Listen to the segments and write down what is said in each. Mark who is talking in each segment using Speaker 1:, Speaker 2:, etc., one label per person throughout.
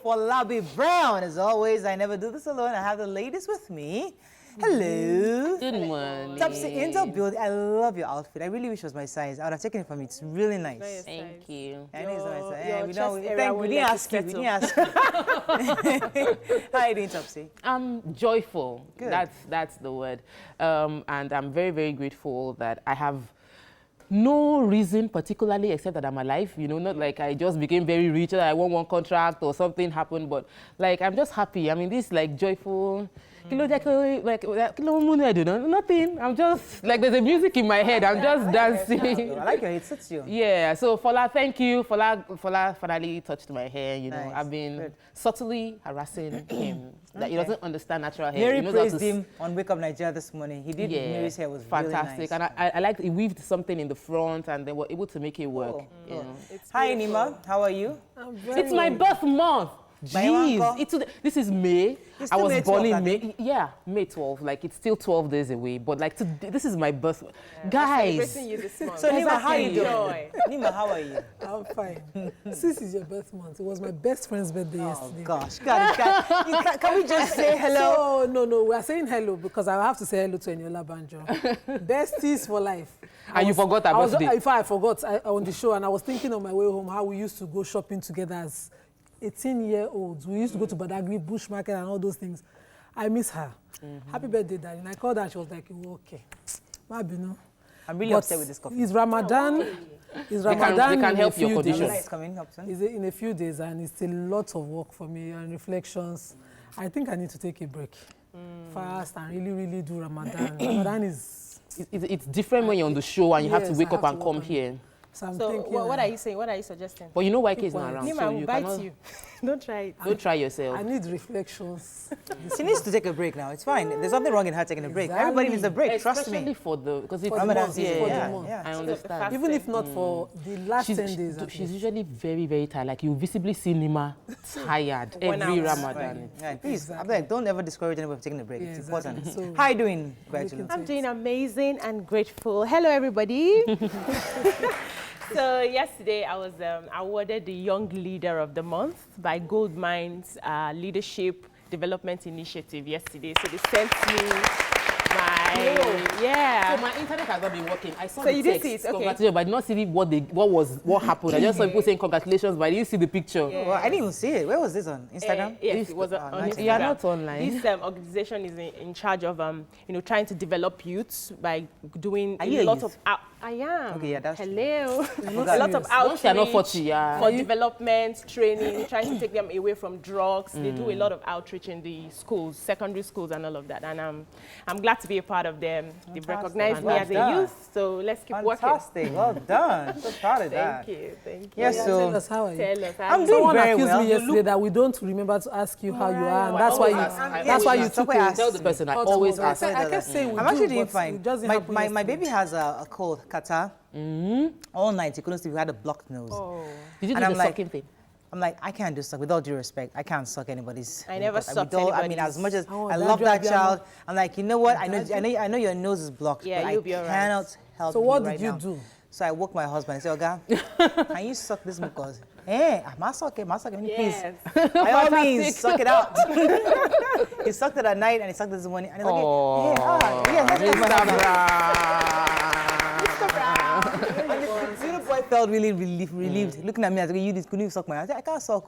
Speaker 1: Folabi Brown. As always, I never do this alone. I have the ladies with me. Hello.
Speaker 2: Good morning.
Speaker 1: Topsy Angel Build. I love your outfit. I really wish it was my size. I would have taken it from you. It's really nice.
Speaker 2: Thank you.
Speaker 1: I know it's not my size.
Speaker 3: We didn't ask you.
Speaker 1: We didn't ask you. How are you doing, Topsy?
Speaker 2: I'm joyful.
Speaker 1: Good.
Speaker 2: That's the word. And I'm very, very grateful that I have no reason particularly except that I'm alive. You know, not like I just became very rich or I won one contract or something happened, but like I'm just happy. I mean, this like joyful. Nothing. I'm just like there's a music in my head. I'm just dancing.
Speaker 1: I like your hair. It suits you.
Speaker 2: Yeah. So Fola, thank you. Fola finally touched my hair. You know,
Speaker 1: Nice.
Speaker 2: I've been subtly harassing him that he doesn't understand natural hair.
Speaker 1: Mary
Speaker 2: He knows how
Speaker 1: praised
Speaker 2: to
Speaker 1: him on Wake Up Nigeria this morning. He did. Mary's hair was
Speaker 2: fantastic,
Speaker 1: really nice.
Speaker 2: and I liked he weaved something in the front, and they were able to make it work.
Speaker 1: Cool.
Speaker 2: You know.
Speaker 1: Hi, Nima. How are you?
Speaker 2: It's my birth month. Jeez, this is May. I was
Speaker 1: May
Speaker 2: born
Speaker 1: 12th,
Speaker 2: in May. Yeah, May 12th. Like it's still 12 days away. But like today, this is my birth. Guys.
Speaker 3: You this month.
Speaker 1: So Nima, how are you doing?
Speaker 3: Joy.
Speaker 1: Nima, how are you?
Speaker 4: I'm fine. This is your birth month. It was my best friend's birthday yesterday.
Speaker 1: Gosh, can we just say hello?
Speaker 4: So, no, we are saying hello because I have to say hello to Eniola Banjo. Besties for life.
Speaker 2: And you forgot her birthday.
Speaker 4: In fact, I forgot on the show, and I was thinking on my way home how we used to go shopping together as 18-year-olds. We used to go to Badagry, Bush Market, and all those things. I miss her. Happy birthday, darling. I called her, and she was like, okay. Mabino.
Speaker 1: I'm really upset with this coffee.
Speaker 4: It's Ramadan. It's
Speaker 2: They
Speaker 4: Ramadan.
Speaker 2: can help your
Speaker 4: few days.
Speaker 2: condition.
Speaker 1: It's coming up soon.
Speaker 4: It's in a few days, and it's a lot of work for me and reflections. I think I need to take a break, fast, and really do Ramadan. Ramadan is...
Speaker 2: It's different when you're on the show and you have to wake up and come here.
Speaker 4: So I'm
Speaker 3: So
Speaker 4: thinking...
Speaker 3: what are you saying? What are you suggesting?
Speaker 2: But you know YK is not around,
Speaker 3: Nima
Speaker 2: so
Speaker 3: will
Speaker 2: you
Speaker 3: bite
Speaker 2: cannot.
Speaker 3: you. Don't try it.
Speaker 2: Don't try yourself.
Speaker 4: I need reflections.
Speaker 1: She needs to take a break now. It's fine. There's nothing wrong in her taking a break.
Speaker 4: Exactly.
Speaker 1: Everybody needs a break. Trust
Speaker 2: Especially
Speaker 1: me.
Speaker 2: for the because it's
Speaker 1: Ramadan
Speaker 2: month,
Speaker 1: season,
Speaker 2: yeah,
Speaker 1: yeah.
Speaker 2: I understand.
Speaker 4: Even if not for the last 10 days.
Speaker 2: She's usually very tired. Like you visibly see Nima tired every Ramadan.
Speaker 1: Right. Please,
Speaker 4: Exactly.
Speaker 1: I'm like, don't ever discourage anybody from taking a break.
Speaker 4: Yeah,
Speaker 1: it's
Speaker 4: exactly.
Speaker 1: important.
Speaker 4: So-
Speaker 1: How are you doing? Congratulations.
Speaker 3: I'm doing amazing and grateful. Hello, everybody. So yesterday I was awarded the Young Leader of the Month by Goldmine's Leadership Development Initiative yesterday. So they sent me
Speaker 2: So my internet has not been working. I saw
Speaker 3: So
Speaker 2: the
Speaker 3: you did
Speaker 2: text.
Speaker 3: see it, okay.
Speaker 2: Congratulations, but I did not see what happened. I just saw people saying congratulations, but I didn't see the picture.
Speaker 1: Well, I didn't even see it. Where was this on? Instagram?
Speaker 3: Yes, it was on
Speaker 1: nice.
Speaker 3: Instagram.
Speaker 2: You are not online.
Speaker 3: This organization is in charge of trying to develop youths by doing
Speaker 1: Are
Speaker 3: a
Speaker 1: you a
Speaker 3: lot
Speaker 1: youth?
Speaker 3: of I am.
Speaker 1: Okay, yeah, that's true.
Speaker 3: Hello.
Speaker 1: not
Speaker 3: A lot of
Speaker 1: serious.
Speaker 3: outreach
Speaker 2: Once you are not 40, yeah.
Speaker 3: for development, training, trying to take them away from drugs. They do a lot of outreach in the schools, secondary schools and all of that. And I'm glad to be a part of them. They've recognized me as a youth, so let's keep working.
Speaker 1: Fantastic. Well done. So proud of that.
Speaker 3: Thank you. Thank you.
Speaker 1: Yes,
Speaker 4: Tell
Speaker 1: so
Speaker 4: us, how are you?
Speaker 3: Tell us.
Speaker 1: I'm doing
Speaker 4: Someone
Speaker 1: very
Speaker 4: accused
Speaker 1: well.
Speaker 4: me yesterday that we don't remember to ask you how you are, and
Speaker 2: I
Speaker 4: that's why
Speaker 2: always
Speaker 4: you,
Speaker 2: ask. I
Speaker 4: that's why
Speaker 1: always
Speaker 4: you
Speaker 1: ask.
Speaker 4: took
Speaker 1: Somebody
Speaker 4: it.
Speaker 2: Tell the person. I always ask.
Speaker 4: I kept saying we
Speaker 1: I'm actually
Speaker 4: do,
Speaker 1: doing
Speaker 4: but
Speaker 1: fine.
Speaker 4: it doesn't happen
Speaker 1: My
Speaker 4: yesterday.
Speaker 1: baby has a cold, catarrh. All night. He couldn't sleep. He had a blocked nose.
Speaker 2: Did you
Speaker 1: And
Speaker 2: do
Speaker 1: I'm
Speaker 2: the
Speaker 1: like-
Speaker 2: sucking thing?
Speaker 1: I'm like, I can't do suck. With all due respect, I can't suck anybody's.
Speaker 3: I never
Speaker 1: because
Speaker 3: sucked
Speaker 1: with all- I mean,
Speaker 3: anybody's.
Speaker 1: as much as
Speaker 4: Oh,
Speaker 1: I
Speaker 4: that
Speaker 1: love that
Speaker 4: drug,
Speaker 1: child, I'm like, you know what? I know your nose is blocked,
Speaker 3: Yeah,
Speaker 1: but
Speaker 3: you'll
Speaker 1: I
Speaker 3: be all right.
Speaker 1: cannot help
Speaker 4: So
Speaker 1: you
Speaker 4: what
Speaker 1: right
Speaker 4: did you
Speaker 1: now.
Speaker 4: do?
Speaker 1: So I woke my husband and said, Oga, can you suck this mucus? Hey, I suck it, please. By all means, suck it out. He sucked it at night and he sucked it this morning. And he's like, And the little boy felt really relieved, looking at me as you couldn't even suck my ass. I said, I can't suck.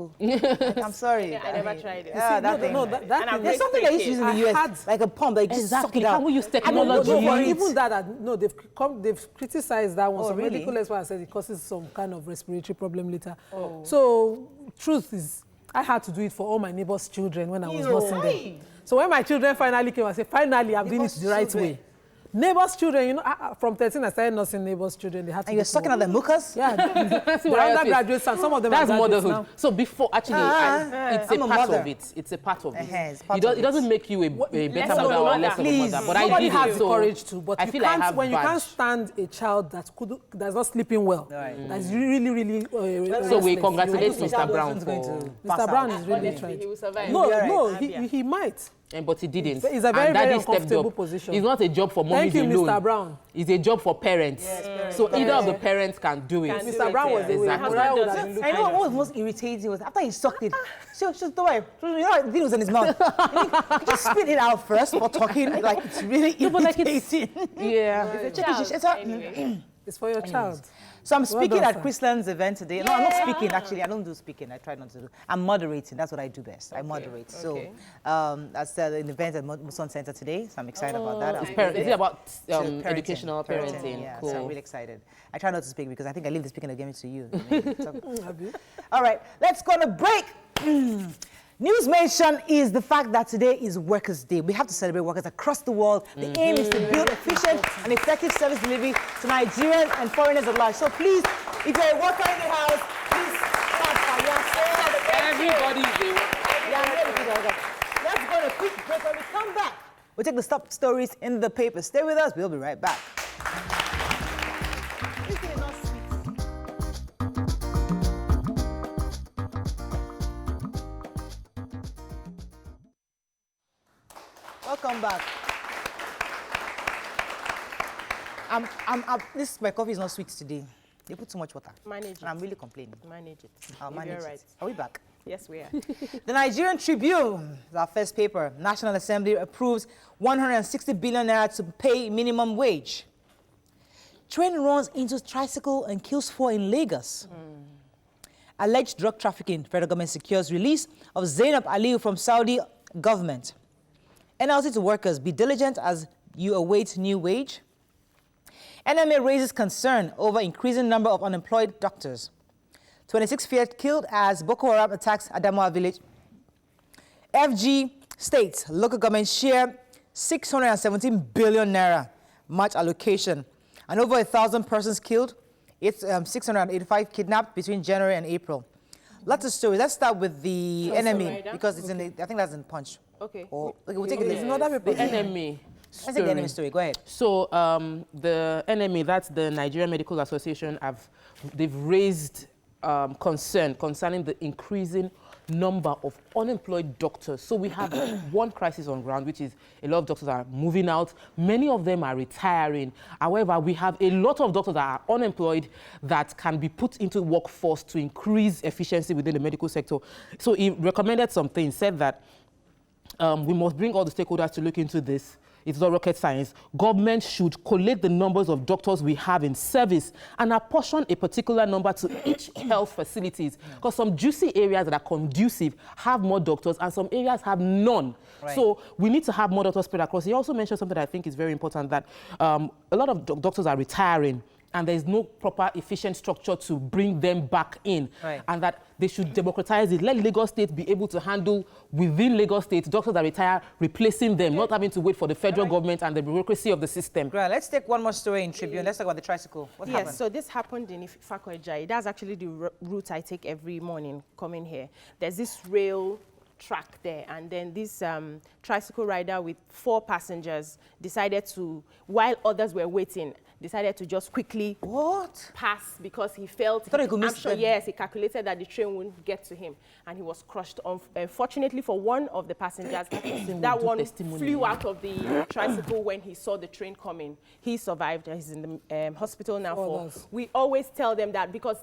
Speaker 1: I'm sorry.
Speaker 3: I never tried it.
Speaker 1: Yeah, that thing.
Speaker 4: that thing-
Speaker 1: There's something they used to use in the US, like a pump, like just suck
Speaker 2: Exactly.
Speaker 1: it out.
Speaker 2: Can we use
Speaker 4: No,
Speaker 2: technology?
Speaker 4: but even that, they've criticized that one.
Speaker 1: Oh,
Speaker 4: Some
Speaker 1: really?
Speaker 4: medical experts said it causes some kind of respiratory problem later. So, truth is, I had to do it for all my neighbors' children when I was nursing them. So when my children finally came, I said, finally, I'm doing it the right way. Neighbors' children, you know, from 13, I started nursing neighbors' children. They had to.
Speaker 1: And you're sucking out the mucus?
Speaker 4: Yeah,
Speaker 2: See
Speaker 4: they're
Speaker 2: what I feel?
Speaker 4: undergraduates, and some of them
Speaker 2: That's
Speaker 4: are graduates
Speaker 2: motherhood.
Speaker 4: now.
Speaker 2: So before, actually, it's
Speaker 1: I'm
Speaker 2: a
Speaker 1: a
Speaker 2: part
Speaker 1: mother.
Speaker 2: of it. It's a part of it.
Speaker 1: it's part
Speaker 2: It
Speaker 1: of
Speaker 2: it doesn't make you a better
Speaker 3: less of a
Speaker 2: mother or
Speaker 3: mother.
Speaker 2: less of a
Speaker 1: Please.
Speaker 2: mother. But I
Speaker 4: Nobody
Speaker 2: did
Speaker 4: has
Speaker 2: it,
Speaker 4: the
Speaker 2: so
Speaker 4: courage to, but
Speaker 2: I
Speaker 4: you
Speaker 2: feel I
Speaker 4: can't,
Speaker 2: have
Speaker 4: when you can't
Speaker 2: badge.
Speaker 4: stand a child that's not sleeping well, that's really
Speaker 2: So we
Speaker 4: restless.
Speaker 2: congratulate
Speaker 4: You-
Speaker 2: Mr. Brown for.
Speaker 4: Mr. Brown is really
Speaker 3: Honestly,
Speaker 4: trying.
Speaker 3: he will survive.
Speaker 4: No,
Speaker 1: You'll be all
Speaker 4: no,
Speaker 3: right.
Speaker 4: he might.
Speaker 2: But he didn't.
Speaker 4: It's a very,
Speaker 2: and Daddy
Speaker 4: very
Speaker 2: stepped
Speaker 4: uncomfortable
Speaker 2: up.
Speaker 4: position.
Speaker 2: It's not a job for mommies
Speaker 4: Thank you,
Speaker 2: alone.
Speaker 4: Mr. Brown.
Speaker 2: It's a job for parents.
Speaker 1: Yes,
Speaker 2: so either of the parents can do it.
Speaker 4: Mr. Brown was the way.
Speaker 2: Exactly.
Speaker 1: I know what was most irritating was after he sucked it. Don't worry. You know, the thing was in his mouth. You just spit it out first before talking. Like, it's really irritating.
Speaker 4: It's for your child.
Speaker 1: So I'm speaking at Chrisland's event today. No, I'm not speaking, actually. I don't do speaking. I try not to do. I'm moderating. That's what I do best. I moderate. So that's an event at Muson Center today. So I'm excited about that.
Speaker 2: Is it about educational parenting?
Speaker 1: Yeah,
Speaker 2: Cool.
Speaker 1: so I'm really excited. I try not to speak because I think I leave the speaking again to you. All right, let's go on a break. News mention is the fact that today is Workers' Day. We have to celebrate workers across the world. The aim is to build efficient and effective service delivery to Nigerians and foreigners at large. So please, if you're a worker in the house, please clap for yourself.
Speaker 2: Everybody is a worker.
Speaker 1: Let's go on a quick break. When we come back, we'll take the top stories in the paper. Stay with us. We'll be right back. Welcome back. My coffee is not sweet today. They put too much water.
Speaker 3: Manage it.
Speaker 1: And I'm really complaining.
Speaker 3: Manage it.
Speaker 1: I'll manage
Speaker 3: right.
Speaker 1: it. Are we back?
Speaker 3: Yes, we are.
Speaker 1: The Nigerian Tribune, our first paper, National Assembly approves 160 billion naira to pay minimum wage. Train runs into tricycle and kills 4 in Lagos. Alleged drug trafficking, federal government secures release of Zainab Aliyu from Saudi government. NLC to workers, be diligent as you await new wage. NMA raises concern over increasing number of unemployed doctors. 26 feared killed as Boko Haram attacks Adamawa village. FG states local government share 617 billion naira match allocation. And over 1,000 persons killed. It's 685 kidnapped between January and April. Lots of stories. Let's start with the enemy because it's in the, I think that's in Punch.
Speaker 3: Okay.
Speaker 1: Or, okay, we'll take it.
Speaker 2: The enemy.
Speaker 1: Let's take the enemy story. Go ahead.
Speaker 2: So the enemy, that's the Nigerian Medical Association, they've raised concern concerning the increasing number of unemployed doctors. So we have one crisis on ground, which is a lot of doctors are moving out. Many of them are retiring. However, we have a lot of doctors that are unemployed that can be put into workforce to increase efficiency within the medical sector. So he recommended something, said that we must bring all the stakeholders to look into this. It's not rocket science. Government should collate the numbers of doctors we have in service and apportion a particular number to each health facilities. Because some juicy areas that are conducive have more doctors and some areas have none. Right. So we need to have more doctors spread across. He also mentioned something that I think is very important, that a lot of doctors are retiring and there is no proper efficient structure to bring them back in. Right. And that they should democratize it. Let Lagos State be able to handle within Lagos State doctors that retire, replacing them, not having to wait for the federal government and the bureaucracy of the system.
Speaker 1: Right, let's take one more story in Tribune. Let's talk about the tricycle. What happened?
Speaker 3: So this happened in Ifakoijai. That's actually the route I take every morning coming here. There's this rail track there, and then this tricycle rider with 4 passengers decided to, while others were waiting, decided to just quickly pass because he felt, yes, he calculated that the train wouldn't get to him and he was crushed. Unfortunately for one of the passengers, that one flew out of the tricycle when he saw the train coming. He survived. He's in the hospital now. We always tell them that because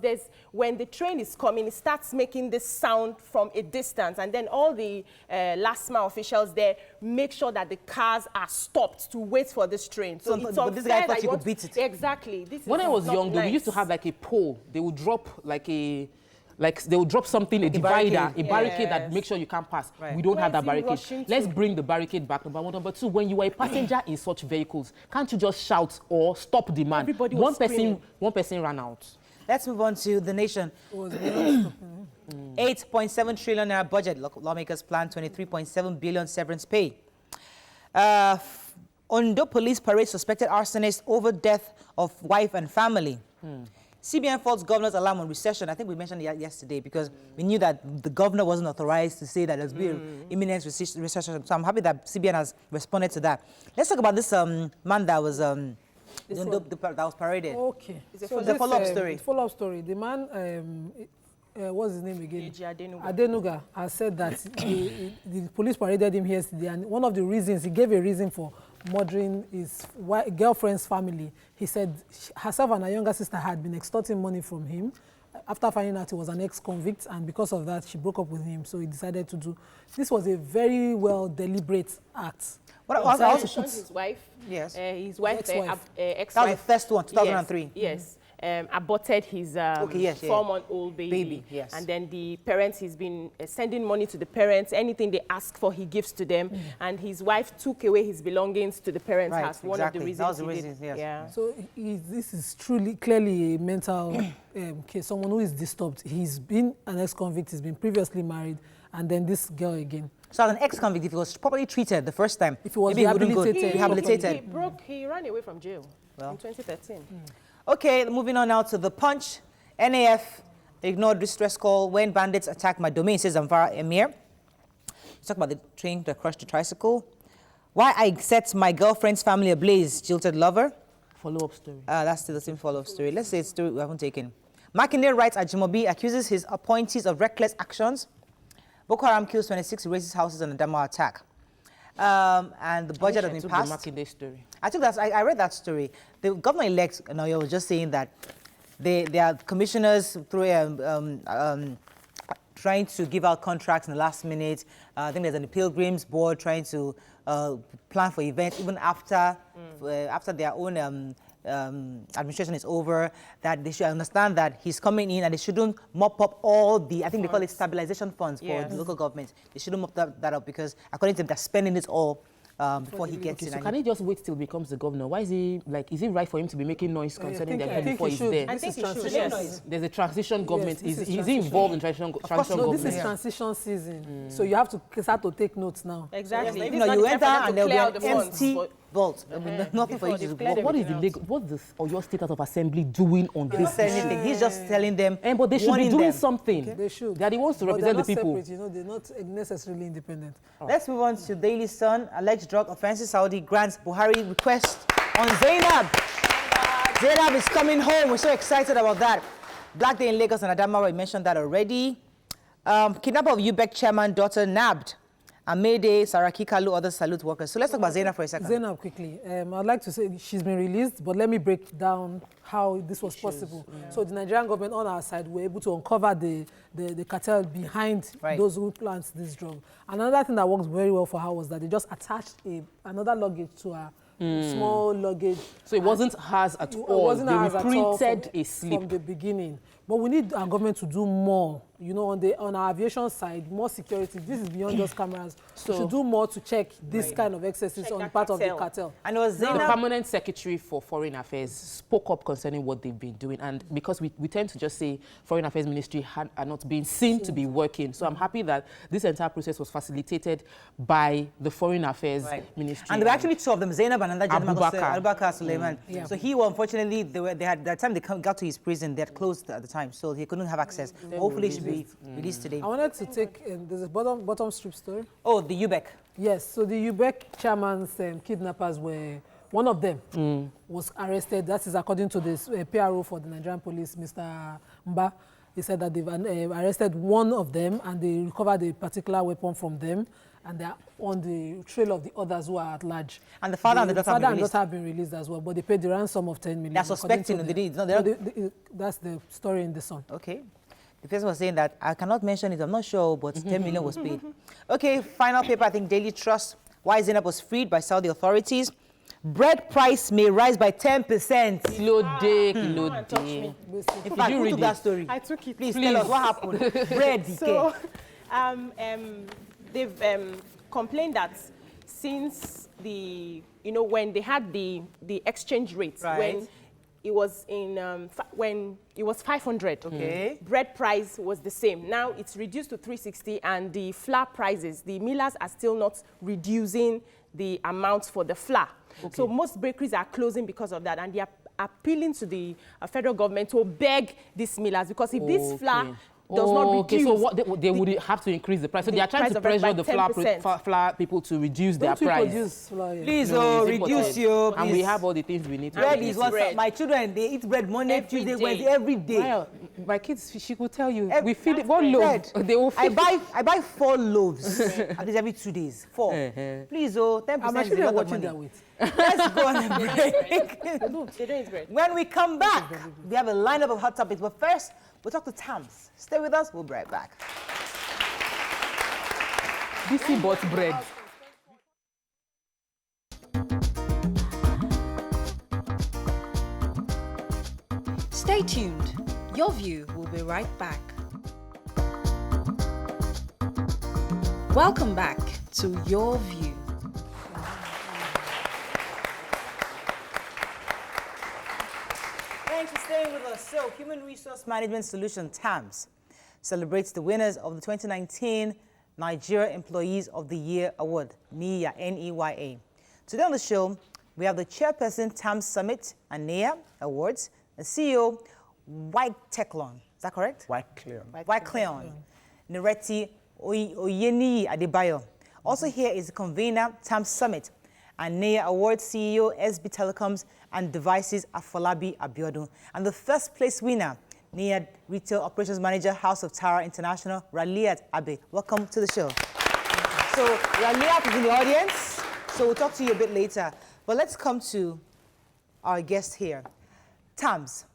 Speaker 3: when the train is coming, it starts making this sound from a distance, and then all the last mile officials there make sure that the cars are stopped to wait for this train. So it's
Speaker 1: but this guy thought he could beat it.
Speaker 3: Exactly.
Speaker 2: When I was young, we used to have like a pole. They would drop they would drop something, like a divider, a barricade that makes sure you can't pass. Right. We don't have that barricade. Let's bring the barricade back, number 1. Number 2, when you are a passenger in such vehicles, can't you just shout or stop the man?
Speaker 3: Everybody was screaming.
Speaker 2: One person ran out.
Speaker 1: Let's move on to The Nation. 8.7 trillion naira budget. Lawmakers plan 23.7 billion severance pay. Ondo police parade suspected arsonist over death of wife and family. CBN faults governor's alarm on recession. I think we mentioned it yesterday because we knew that the governor wasn't authorized to say that there's been imminent recession. So I'm happy that CBN has responded to that. Let's talk about this man that was that was paraded.
Speaker 4: Okay.
Speaker 1: So the follow-up story.
Speaker 4: Follow-up story. The man what's his name again?
Speaker 3: Adenuga.
Speaker 4: Adenuga has said that the police paraded him yesterday, and one of the reasons, he gave a reason for murdering his girlfriend's family. He said herself and her younger sister had been extorting money from him after finding out he was an ex-convict, and because of that, she broke up with him, so he decided to do. This was a very well deliberate act.
Speaker 1: What else?
Speaker 3: His wife.
Speaker 1: Yes.
Speaker 3: His wife,
Speaker 4: Ex-wife.
Speaker 3: ex-wife.
Speaker 1: That was the first one, 2003.
Speaker 3: Yes. Aborted his 4-month-old baby.
Speaker 1: Yes.
Speaker 3: And then the parents, he's been sending money to the parents. Anything they ask for, he gives to them. And his wife took away his belongings to the parents' house. One of the reasons.
Speaker 1: That was the reason, yes.
Speaker 3: Yeah.
Speaker 4: So this is clearly a mental case, someone who is disturbed. He's been an ex-convict, he's been previously married, and then this girl again.
Speaker 1: So as an ex-convict, if he was properly treated the first time,
Speaker 4: if he was
Speaker 1: maybe he wouldn't go.
Speaker 4: rehabilitated.
Speaker 3: He ran away from jail in 2013.
Speaker 1: Okay, moving on now to The Punch. NAF ignored distress call when bandits attacked my domain, says Zamfara Emir. Let's talk about the train that crushed the tricycle. Why I set my girlfriend's family ablaze, jilted lover.
Speaker 2: Follow-up story.
Speaker 1: That's still the same follow-up story. Let's say it's a story we haven't taken. Makinde writes Ajimobi accuses his appointees of reckless actions. Boko Haram kills 26 racist houses on the Dama attack. And the budget has been passed. I read that story. The governor-elect was just saying that they are commissioners through trying to give out contracts in the last minute. I think there's a pilgrims board trying to plan for events even after their own administration is over, that they should understand that he's coming in and they shouldn't mop up all the, I think they call it stabilization funds for the local government. They shouldn't mop that up because according to them, they're spending it all before he gets in.
Speaker 2: So can he just wait till he becomes the governor? Why is he, like, is it right for him to be making noise concerning them before he's there?
Speaker 3: I think he should,
Speaker 2: yes. There's a transition government. Is he involved in transition government?
Speaker 4: No, this is transition season. So you have to start to take notes now.
Speaker 3: Exactly.
Speaker 1: Yes, you enter and there'll be an empty vault. Nothing for you to do.
Speaker 2: What is your State House of Assembly doing on this issue?
Speaker 1: He's just telling them.
Speaker 2: But they should be doing something.
Speaker 4: They should.
Speaker 2: They are the ones to represent the people.
Speaker 4: Separate, they're not necessarily independent.
Speaker 1: Let's move on to Daily Sun. Alleged drug offenses. Saudi grants Buhari request on Zainab. Zainab is coming home. We're so excited about that. Black Day in Lagos and Adamawa, we mentioned that already. Kidnapper of UBEC chairman daughter nabbed. Amede, Saraki Kalu, other salute workers. So let's talk about Zainab for a second.
Speaker 4: Zainab, quickly. I'd like to say she's been released, but let me break down how this was possible. Yeah. So the Nigerian government on our side were able to uncover the cartel behind those who plant this drug. Another thing that works very well for her was that they just attached another luggage to her. Small luggage.
Speaker 2: So it wasn't hers at all. It wasn't hers at all a slip
Speaker 4: from the beginning. But we need our government to do more. On our aviation side, more security. This is beyond just cameras. So we should do more to check this kind of excesses on the part of the cartel.
Speaker 1: And it was
Speaker 2: the permanent secretary for Foreign Affairs spoke up concerning what they've been doing. And because we tend to just say Foreign Affairs Ministry are not being seen to be working. So I'm happy that this entire process was facilitated by the Foreign Affairs Ministry.
Speaker 1: And there were actually two of them, Zainab and another gentleman, Abubakar Suleiman.
Speaker 4: So
Speaker 1: he, unfortunately, they had, by the time they got to his prison, they had closed at the time, so he couldn't have access. Hopefully, he should be released today.
Speaker 4: I wanted to take there's a bottom strip story.
Speaker 1: Oh, the UBEC.
Speaker 4: Yes, so the UBEC chairman's kidnappers were, one of them was arrested. That is according to this PRO for the Nigerian police, Mr. Mba. He said that they've arrested one of them and they recovered a particular weapon from them, and they are on the trail of the others who are at large.
Speaker 1: And the father and the daughter
Speaker 4: have been released as well, but they paid the ransom of 10 million.
Speaker 1: They're suspecting
Speaker 4: that's the story in the Sun.
Speaker 1: Okay. The person was saying that, I cannot mention it, I'm not sure, but 10 million was paid. Okay, final paper, I think Daily Trust. Why Zainab was freed by Saudi authorities. Bread price may rise by 10%.
Speaker 2: Kilo day.
Speaker 1: In fact, who took that story?
Speaker 3: I took it.
Speaker 1: Please tell us what happened. Bread decay.
Speaker 3: So, they've complained that since when they had the exchange rate, when it was when it was 500, bread price was the same. Now it's reduced to 360, and the flour prices, the millers are still not reducing the amounts for the flour. So most bakeries are closing because of that, and they are appealing to the federal government to beg these millers, because if this flour does not reduce...
Speaker 2: so what they would have to increase the price. So they are trying to pressure the flour people to reduce their price.
Speaker 1: Please, reduce your...
Speaker 2: And we have all the things we need to
Speaker 1: bread is what my children, they eat bread Monday, Tuesday, Wednesday, every day.
Speaker 2: my kids, she could tell you,
Speaker 1: Every-
Speaker 2: we feed it one loaf. They will
Speaker 1: I
Speaker 2: feed
Speaker 1: buy 4 loaves at least every 2 days. 4. Please, 10%
Speaker 4: I'm
Speaker 1: is a
Speaker 4: actually
Speaker 1: lot of
Speaker 4: watching
Speaker 1: money.
Speaker 4: that with.
Speaker 1: Let's go on a break.
Speaker 3: They don't eat bread.
Speaker 1: When we come back, we have a lineup of hot topics. But first, we'll talk to Tams. Stay with us. We'll be right back.
Speaker 2: BC bought bread.
Speaker 5: Stay tuned. Your View will be right back. Welcome back to Your View.
Speaker 1: Thanks for staying with us. So, Human Resource Management Solution, TAMS, celebrates the winners of the 2019 Nigeria Employees of the Year Award, NEYA, N-E-Y-A. Today on the show, we have the chairperson, TAMS Summit and NEYA Awards, the CEO, White Teclon. Is that correct?
Speaker 6: White Cleon.
Speaker 1: White Cleon. Nereti Oyeni Adebayo. Also here is the convener, TAMS Summit, and NEYA Awards CEO, SB Telecoms and Devices, Afolabi Abiodun. And the first place winner, NEYA Retail Operations Manager, House of Tara International, Raliat Abe. Welcome to the show. So Raliat is in the audience, so we'll talk to you a bit later. But let's come to our guest here. TAMS,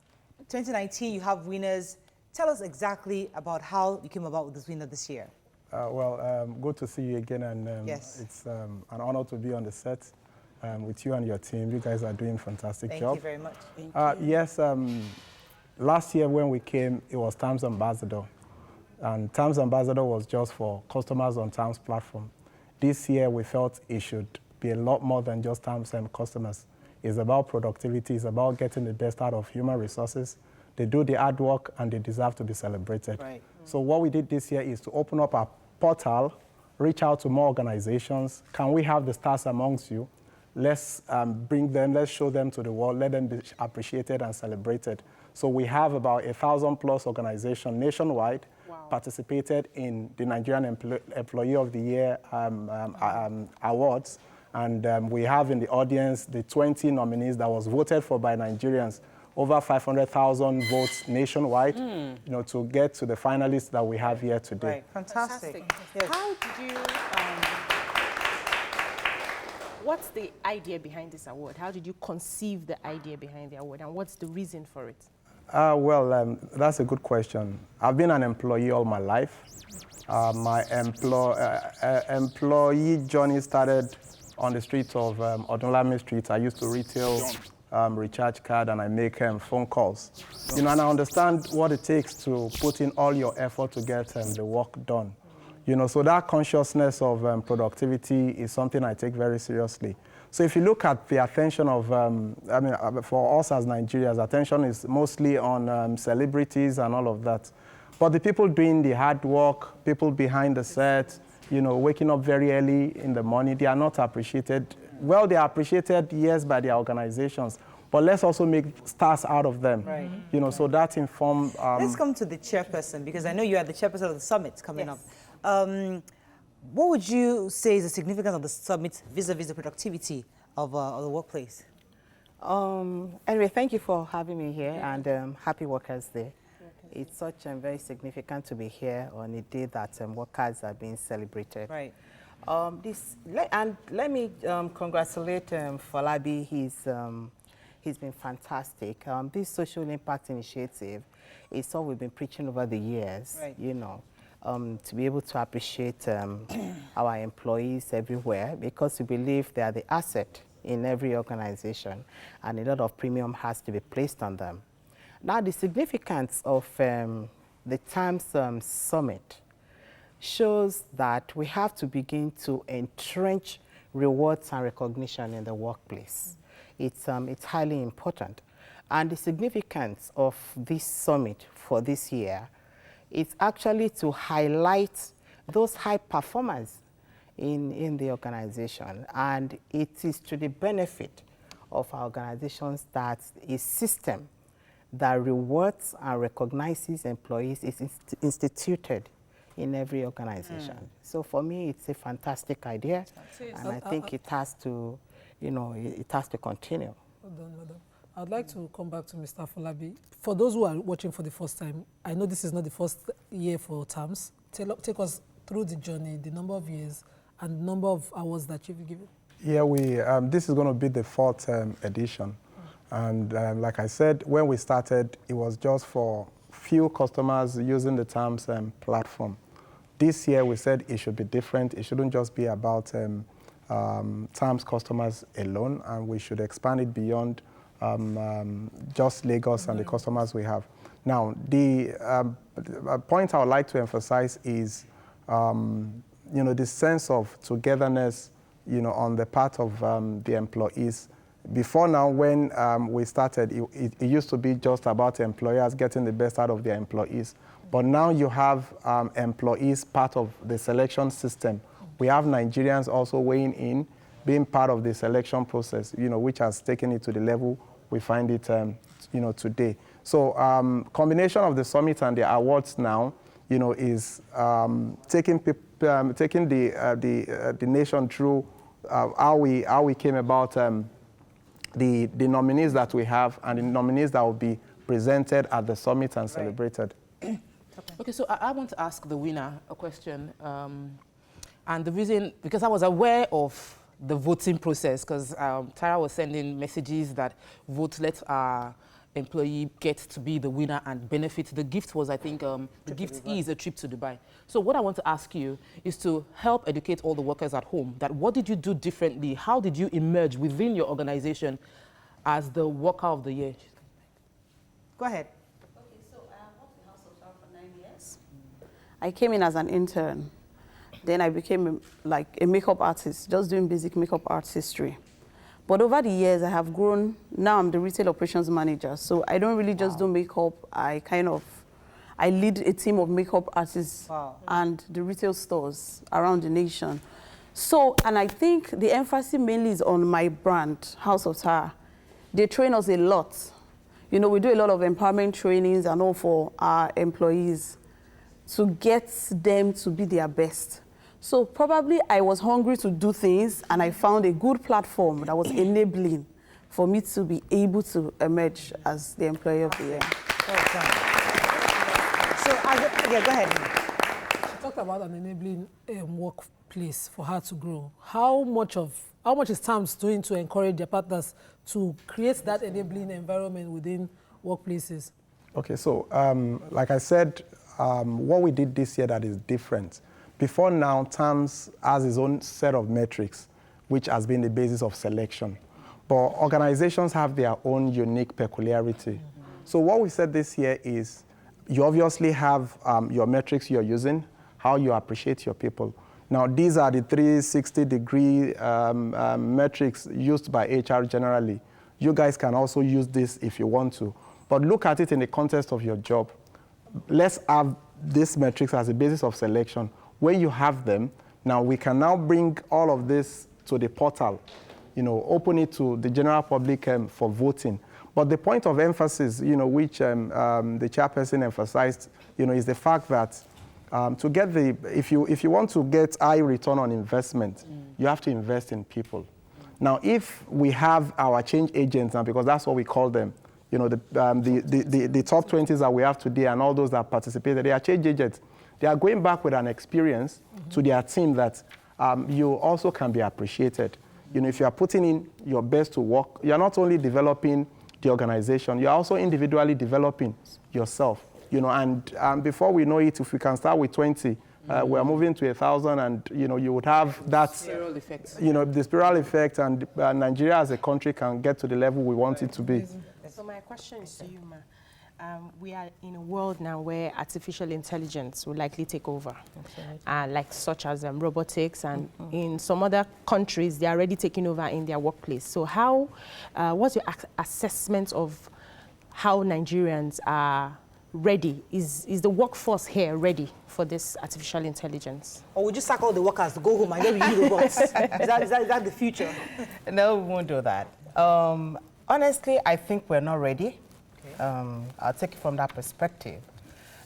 Speaker 1: 2019, you have winners. Tell us exactly about how you came about with this winner this year.
Speaker 6: Good to see you again, and
Speaker 1: Yes.
Speaker 6: it's an honor to be on the set with you and your team. You guys are doing a fantastic
Speaker 1: Thank
Speaker 6: job.
Speaker 1: you very much.
Speaker 6: Yes, last year when we came, it was TAMS Ambassador, and TAMS Ambassador was just for customers on TAMS platform. This year, we felt it should be a lot more than just TAMS and customers. It's about productivity. It's about getting the best out of human resources. They do the hard work, and they deserve to be celebrated.
Speaker 1: Right.
Speaker 6: So what we did this year is to open up our portal, reach out to more organizations. Can we have the stars amongst you? Let's bring them, let's show them to the world, let them be appreciated and celebrated. So we have about 1,000+ organizations nationwide participated in the Nigerian Employee of the Year awards. And we have in the audience the 20 nominees that was voted for by Nigerians, over 500,000 votes nationwide, to get to the finalists that we have here today.
Speaker 1: Right, fantastic. Yes.
Speaker 3: How did you, what's the idea behind this award? How did you conceive the idea behind the award, and what's the reason for it?
Speaker 6: That's a good question. I've been an employee all my life. My employee journey started on the streets of Oduntan Street. I used to retail recharge card, and I make phone calls. And I understand what it takes to put in all your effort to get the work done. So that consciousness of productivity is something I take very seriously. So if you look at the attention of, for us as Nigerians, attention is mostly on celebrities and all of that. But the people doing the hard work, people behind the set, waking up very early in the morning, they are not appreciated. Well, they are appreciated, yes, by their organizations, but let's also make stars out of them.
Speaker 1: Right.
Speaker 6: So that informed...
Speaker 1: Let's come to the chairperson, because I know you are the chairperson of the summit coming up. What would you say is the significance of the summit vis-a-vis the productivity of the workplace?
Speaker 7: Anyway, thank you for having me here, and happy Workers' Day. It's such very significant to be here on a day that workers are being celebrated.
Speaker 1: Right.
Speaker 7: Let me congratulate Falabi. He's been fantastic. This social impact initiative is what we've been preaching over the years.
Speaker 1: Right.
Speaker 7: To be able to appreciate our employees everywhere, because we believe they are the asset in every organization, and a lot of premium has to be placed on them. Now, the significance of the TAMS Summit shows that we have to begin to entrench rewards and recognition in the workplace. It's highly important. And the significance of this summit for this year is actually to highlight those high performers in the organization. And it is to the benefit of our organizations that a system that rewards and recognizes employees is instituted in every organization. So for me, it's a fantastic idea, and I think it has to, it has to continue.
Speaker 4: Hold on, hold I'd like to come back to Mr. Folabi. For those who are watching for the first time, I know this is not the first year for TAMS. Take us through the journey, the number of years, and the number of awards that you've given.
Speaker 6: Yeah, this is going to be the 4th edition. And like I said, when we started, it was just for few customers using the TAMS platform. This year, we said it should be different. It shouldn't just be about TAMS customers alone, and we should expand it beyond just Lagos and the customers we have. Now, the point I would like to emphasize is, the sense of togetherness, on the part of the employees. Before now, when we started, it used to be just about employers getting the best out of their employees. But now you have employees part of the selection system. We have Nigerians also weighing in, being part of the selection process, which has taken it to the level we find it, today. So combination of the summit and the awards now, is taking the nation through how we came about the nominees that we have and the nominees that will be presented at the summit and celebrated.
Speaker 2: Okay, so I want to ask the winner a question. And the reason, because I was aware of the voting process, because Tara was sending messages that vote, let our employee get to be the winner and benefit. The gift was, I think, the gift is a trip to Dubai. So what I want to ask you is to help educate all the workers at home that what did you do differently? How did you emerge within your organization as the worker of the year?
Speaker 1: Go ahead.
Speaker 8: Okay, so I have worked in House of Star for 9 years. I came in as an intern. Then I became like a makeup artist, just doing basic makeup artistry. But over the years, I have grown. Now I'm the retail operations manager. So I don't really just do makeup. I lead a team of makeup artists and the retail stores around the nation. So, and I think the emphasis mainly is on my brand, House of Tara. They train us a lot. We do a lot of empowerment trainings and all for our employees to get them to be their best. So probably I was hungry to do things, and I found a good platform that was enabling for me to be able to emerge as the employee of the year.
Speaker 1: So, yeah, go ahead.
Speaker 4: She talked about an enabling workplace for her to grow. How much is TAMS doing to encourage their partners to create that enabling environment within workplaces?
Speaker 6: Okay, so like I said, what we did this year that is different. Before now, TAMS has its own set of metrics, which has been the basis of selection. But organizations have their own unique peculiarity. So what we said this year is, you obviously have your metrics you're using, how you appreciate your people. Now, these are the 360-degree metrics used by HR generally. You guys can also use this if you want to. But look at it in the context of your job. Let's have these metrics as a basis of selection. When you have them, now we can now bring all of this to the portal, open it to the general public for voting. But the point of emphasis, which the chairperson emphasized, is the fact that to get if you want to get high return on investment, you have to invest in people. Now, if we have our change agents, now because that's what we call them, the top 20s that we have today and all those that participated, they are change agents. They are going back with an experience to their team that you also can be appreciated. If you are putting in your best to work, you're not only developing the organization, you're also individually developing yourself. And before we know it, if we can start with 20, we're moving to 1,000, and you would have that spiral effect. The spiral effect, and Nigeria as a country can get to the level we want it to be.
Speaker 3: So my question is to you, Ma. We are in a world now where artificial intelligence will likely take over, like such as robotics, and in some other countries, they are already taking over in their workplace. So what's your assessment of how Nigerians are ready? Is the workforce here ready for this artificial intelligence?
Speaker 1: Or would you sack all the workers to go home and get rid of robots? is that the future?
Speaker 7: No, we won't do that. Honestly, I think we're not ready. I'll take it from that perspective.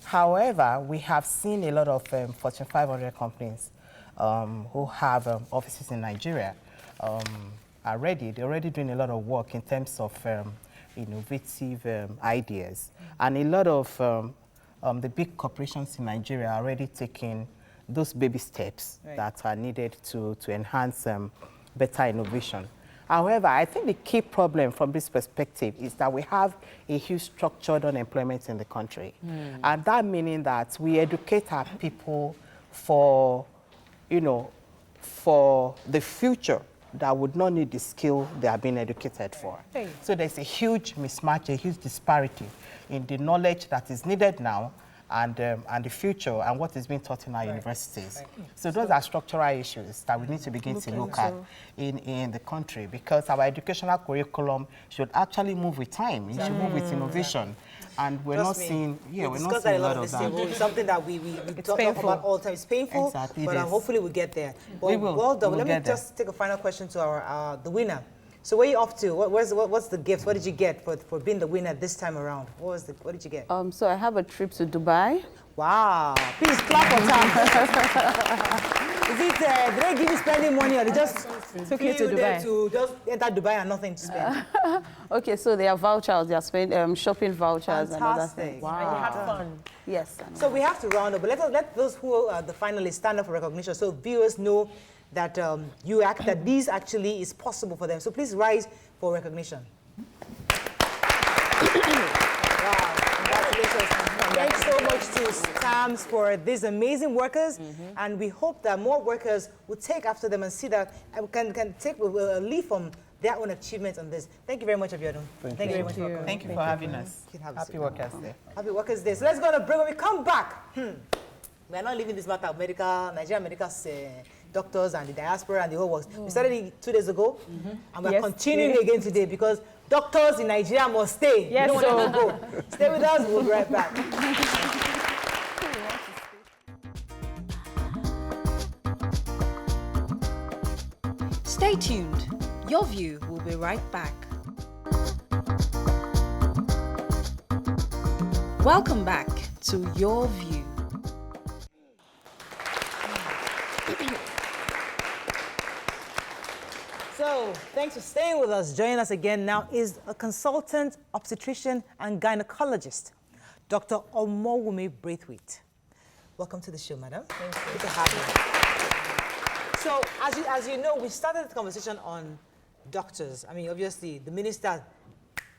Speaker 7: However, we have seen a lot of Fortune 500 companies who have offices in Nigeria are ready. They're already doing a lot of work in terms of innovative ideas. And a lot of the big corporations in Nigeria are already taking those baby steps that are needed to enhance better innovation. However, I think the key problem from this perspective is that we have a huge structured unemployment in the country. And that meaning that we educate our people for, for the future that would not need the skill they are being educated for. So there's a huge mismatch, a huge disparity in the knowledge that is needed now and the future and what is being taught in our universities. So those are structural issues that we need to begin to look at in the country, because our educational curriculum should actually move with time. It should move with innovation. And we're not seeing, we're not seeing a lot of that.
Speaker 1: It's something that we talk about all the time. It's painful, but hopefully we get there. Well, well done. Let me just take a final question to our the winner. So where are you off to? What's the gift? What did you get for being the winner this time around? What did you get?
Speaker 8: So I have a trip to Dubai.
Speaker 1: Wow. Please clap for time. Is it, did they give you spending money or they just
Speaker 3: took you to Dubai?
Speaker 1: To just enter Dubai and nothing to spend?
Speaker 8: Okay, so they are vouchers. They are shopping vouchers and other things.
Speaker 3: Wow. And you had fun.
Speaker 8: Yes.
Speaker 1: So we have to round up, but let those who are the finalists stand up for recognition so viewers know that that these actually is possible for them. So please rise for recognition. Wow, congratulations. Thanks so much to STAMS for these amazing workers, and we hope that more workers will take after them and see that can take a leaf from their own achievements on this. Thank you very much, Abiodun. Thank you very much for coming.
Speaker 7: Thank you for having us. Happy Workers' Day.
Speaker 1: Happy Workers' Day. So let's go on a break. When we come back, we are not leaving this matter of Nigerian medical doctors and the diaspora and the whole works. We started it 2 days ago, and we're continuing again today because doctors in Nigeria must stay.
Speaker 3: Yes,
Speaker 1: you don't want them to go. Stay with us. We'll be right back.
Speaker 5: Stay tuned. Your View will be right back. Welcome back to Your View.
Speaker 1: So, thanks for staying with us. Joining us again now is a consultant obstetrician and gynecologist, Dr. Omowumi Braithwaite. Welcome to the show, madam. Thank you. Good to have you. So, as you know, we started the conversation on doctors. I mean, obviously, the minister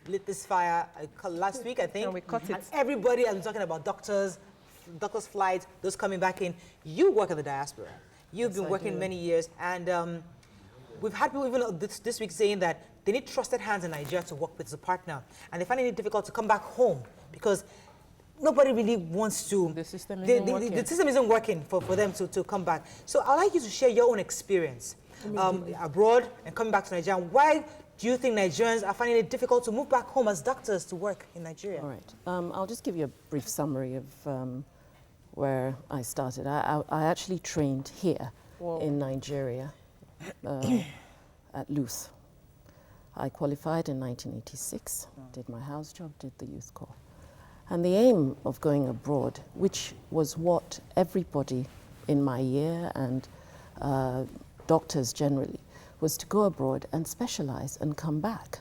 Speaker 1: lit this fire last week, I think.
Speaker 3: And we cut it.
Speaker 1: And everybody has been talking about doctors' flights, those coming back in. You work at the diaspora. You've been working many years, and we've had people even this week saying that they need trusted hands in Nigeria to work with as a partner, and they find it difficult to come back home because nobody really wants to.
Speaker 2: The system isn't working.
Speaker 1: The system isn't working for them to come back. So I'd like you to share your own experience abroad and coming back to Nigeria. Why do you think Nigerians are finding it difficult to move back home as doctors to work in Nigeria?
Speaker 9: All right. I'll just give you a brief summary of where I started. I actually trained here in Nigeria. At Luth. I qualified in 1986, did my house job, did the youth corps. And the aim of going abroad, which was what everybody in my year and doctors generally, was to go abroad and specialize and come back.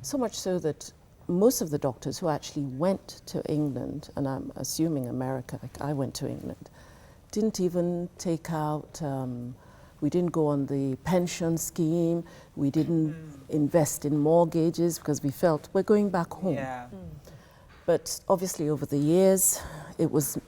Speaker 9: So much so that most of the doctors who actually went to England, and I'm assuming America, like I went to England, didn't even take out we didn't go on the pension scheme. We didn't invest in mortgages because we felt we're going back home.
Speaker 1: Yeah.
Speaker 9: But obviously over the years, it was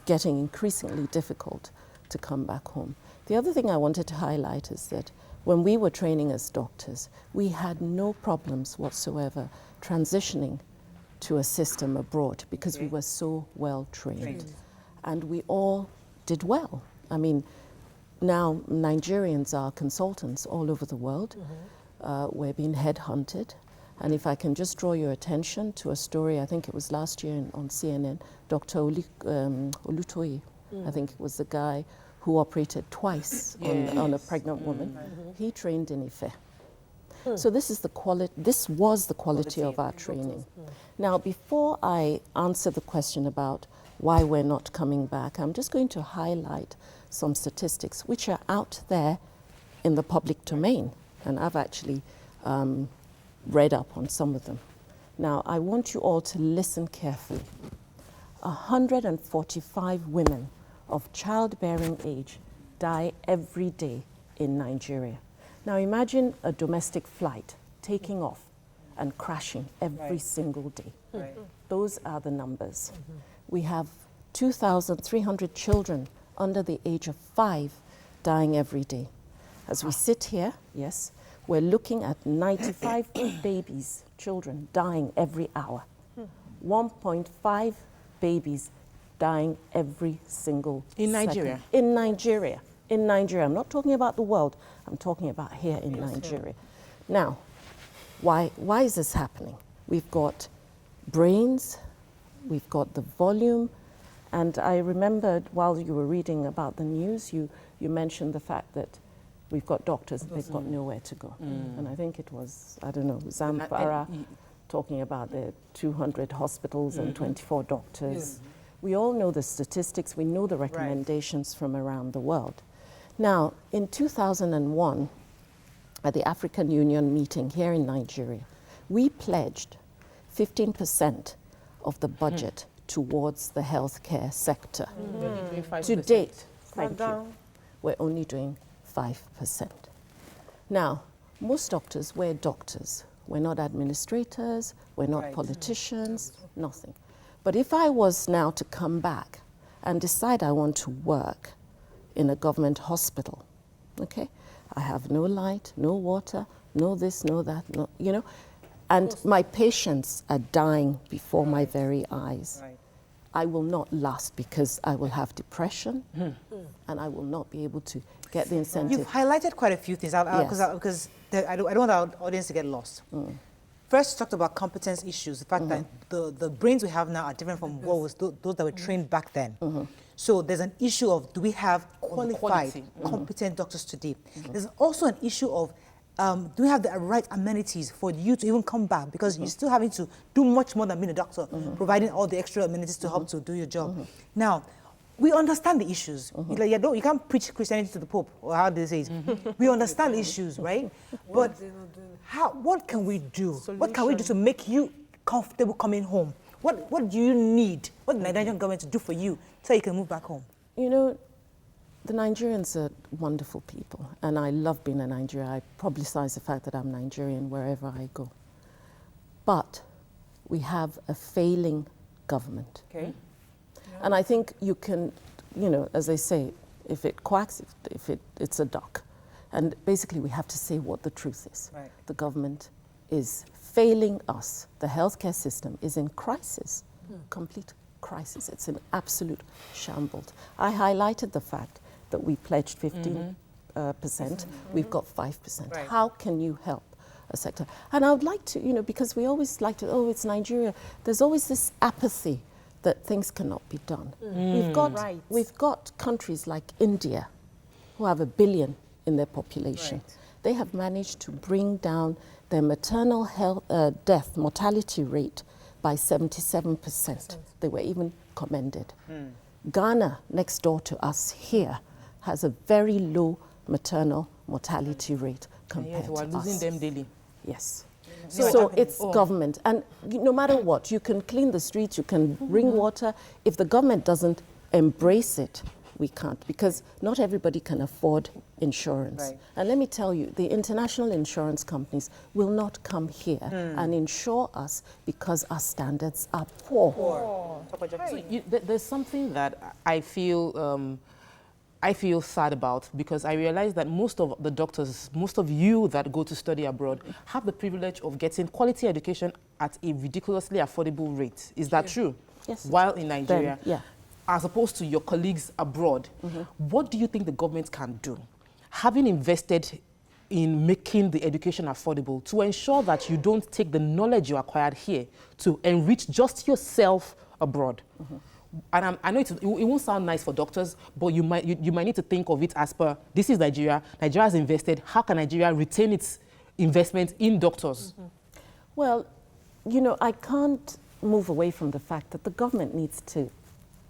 Speaker 9: getting increasingly difficult to come back home. The other thing I wanted to highlight is that when we were training as doctors, we had no problems whatsoever transitioning to a system abroad because we were so well trained. And we all did well. I mean, now Nigerians are consultants all over the world. We're being headhunted. And if I can just draw your attention to a story, I think it was last year on CNN, Dr. Olutoye, I think it was the guy who operated twice on a pregnant woman. He trained in Ife. So this was the quality of our training. Now, before I answer the question about why we're not coming back, I'm just going to highlight some statistics which are out there in the public domain, and I've actually read up on some of them. Now, I want you all to listen carefully. 145 women of childbearing age die every day in Nigeria. Now, imagine a domestic flight taking off and crashing every single day. Those are the numbers. We have 2,300 children under the age of 5 dying every day. As we sit here, yes, we're looking at 95 babies, children, dying every hour. 1.5 babies dying every single
Speaker 2: In
Speaker 9: second.
Speaker 2: Nigeria?
Speaker 9: In Nigeria. In Nigeria. I'm not talking about the world. I'm talking about here in Nigeria. Now, why is this happening? We've got brains, we've got the volume, and I remembered while you were reading about the news, you mentioned the fact that we've got doctors, they've got nowhere to go. And I think it was, I don't know, Zamfara talking about the 200 hospitals and 24 doctors. We all know the statistics, we know the recommendations from around the world. Now, in 2001, at the African Union meeting here in Nigeria, we pledged 15% of the budget towards the healthcare sector. To date, thank you, we're only doing 5%. Now, most doctors, we're doctors. We're not administrators, we're not politicians, nothing. But if I was now to come back and decide I want to work in a government hospital, okay? I have no light, no water, no this, no that, no, you know, and my patients are dying before my very eyes. I will not last because I will have depression and I will not be able to get the incentive.
Speaker 1: You've highlighted quite a few things because I don't want our audience to get lost. First, you talked about competence issues, the fact that the brains we have now are different from what was those that were trained back then. So there's an issue of, do we have qualified, competent doctors today? There's also an issue of, do we have the right amenities for you to even come back? Because you're still having to do much more than being a doctor, providing all the extra amenities to help to do your job. Now, we understand the issues. You can't preach Christianity to the Pope, or how do they say it? We understand the issues, right? But what can we do? What can we do to make you comfortable coming home? What do you need? What the Nigerian government to do for you so you can move back home?
Speaker 9: You know, the Nigerians are wonderful people, and I love being a Nigerian. I publicize the fact that I'm Nigerian wherever I go. But we have a failing government.
Speaker 1: Okay.
Speaker 9: And I think you can, you know, as they say, if it quacks, it's a duck. And basically we have to say what the truth is. The government is failing us. The healthcare system is in crisis, complete crisis. It's in absolute shambles. I highlighted the fact that we pledged 15%, we've got 5%. How can you help a sector? And I would like to, you know, because we always like to, oh, it's Nigeria. There's always this apathy that things cannot be done. We've got countries like India who have 1 billion in their population. They have managed to bring down their maternal health, death mortality rate by 77%. They were even commended. Ghana, next door to us here, has a very low maternal mortality rate compared to us.
Speaker 2: We're losing them daily.
Speaker 9: Yes. So it's government. And no matter what, you can clean the streets, you can bring water. If the government doesn't embrace it, we can't, because not everybody can afford insurance. And let me tell you, the international insurance companies will not come here and insure us because our standards are poor.
Speaker 2: So there's something that I feel sad about, because I realize that most of the doctors, most of you that go to study abroad, have the privilege of getting quality education at a ridiculously affordable rate. Is that true?
Speaker 9: Yes.
Speaker 2: While in Nigeria,
Speaker 9: Then,
Speaker 2: as opposed to your colleagues abroad, what do you think the government can do, having invested in making the education affordable, to ensure that you don't take the knowledge you acquired here to enrich just yourself abroad? And I know it won't sound nice for doctors, but you might need to think of it as per, this is Nigeria. Nigeria has invested. How can Nigeria retain its investment in doctors?
Speaker 9: Well, you know, I can't move away from the fact that the government needs to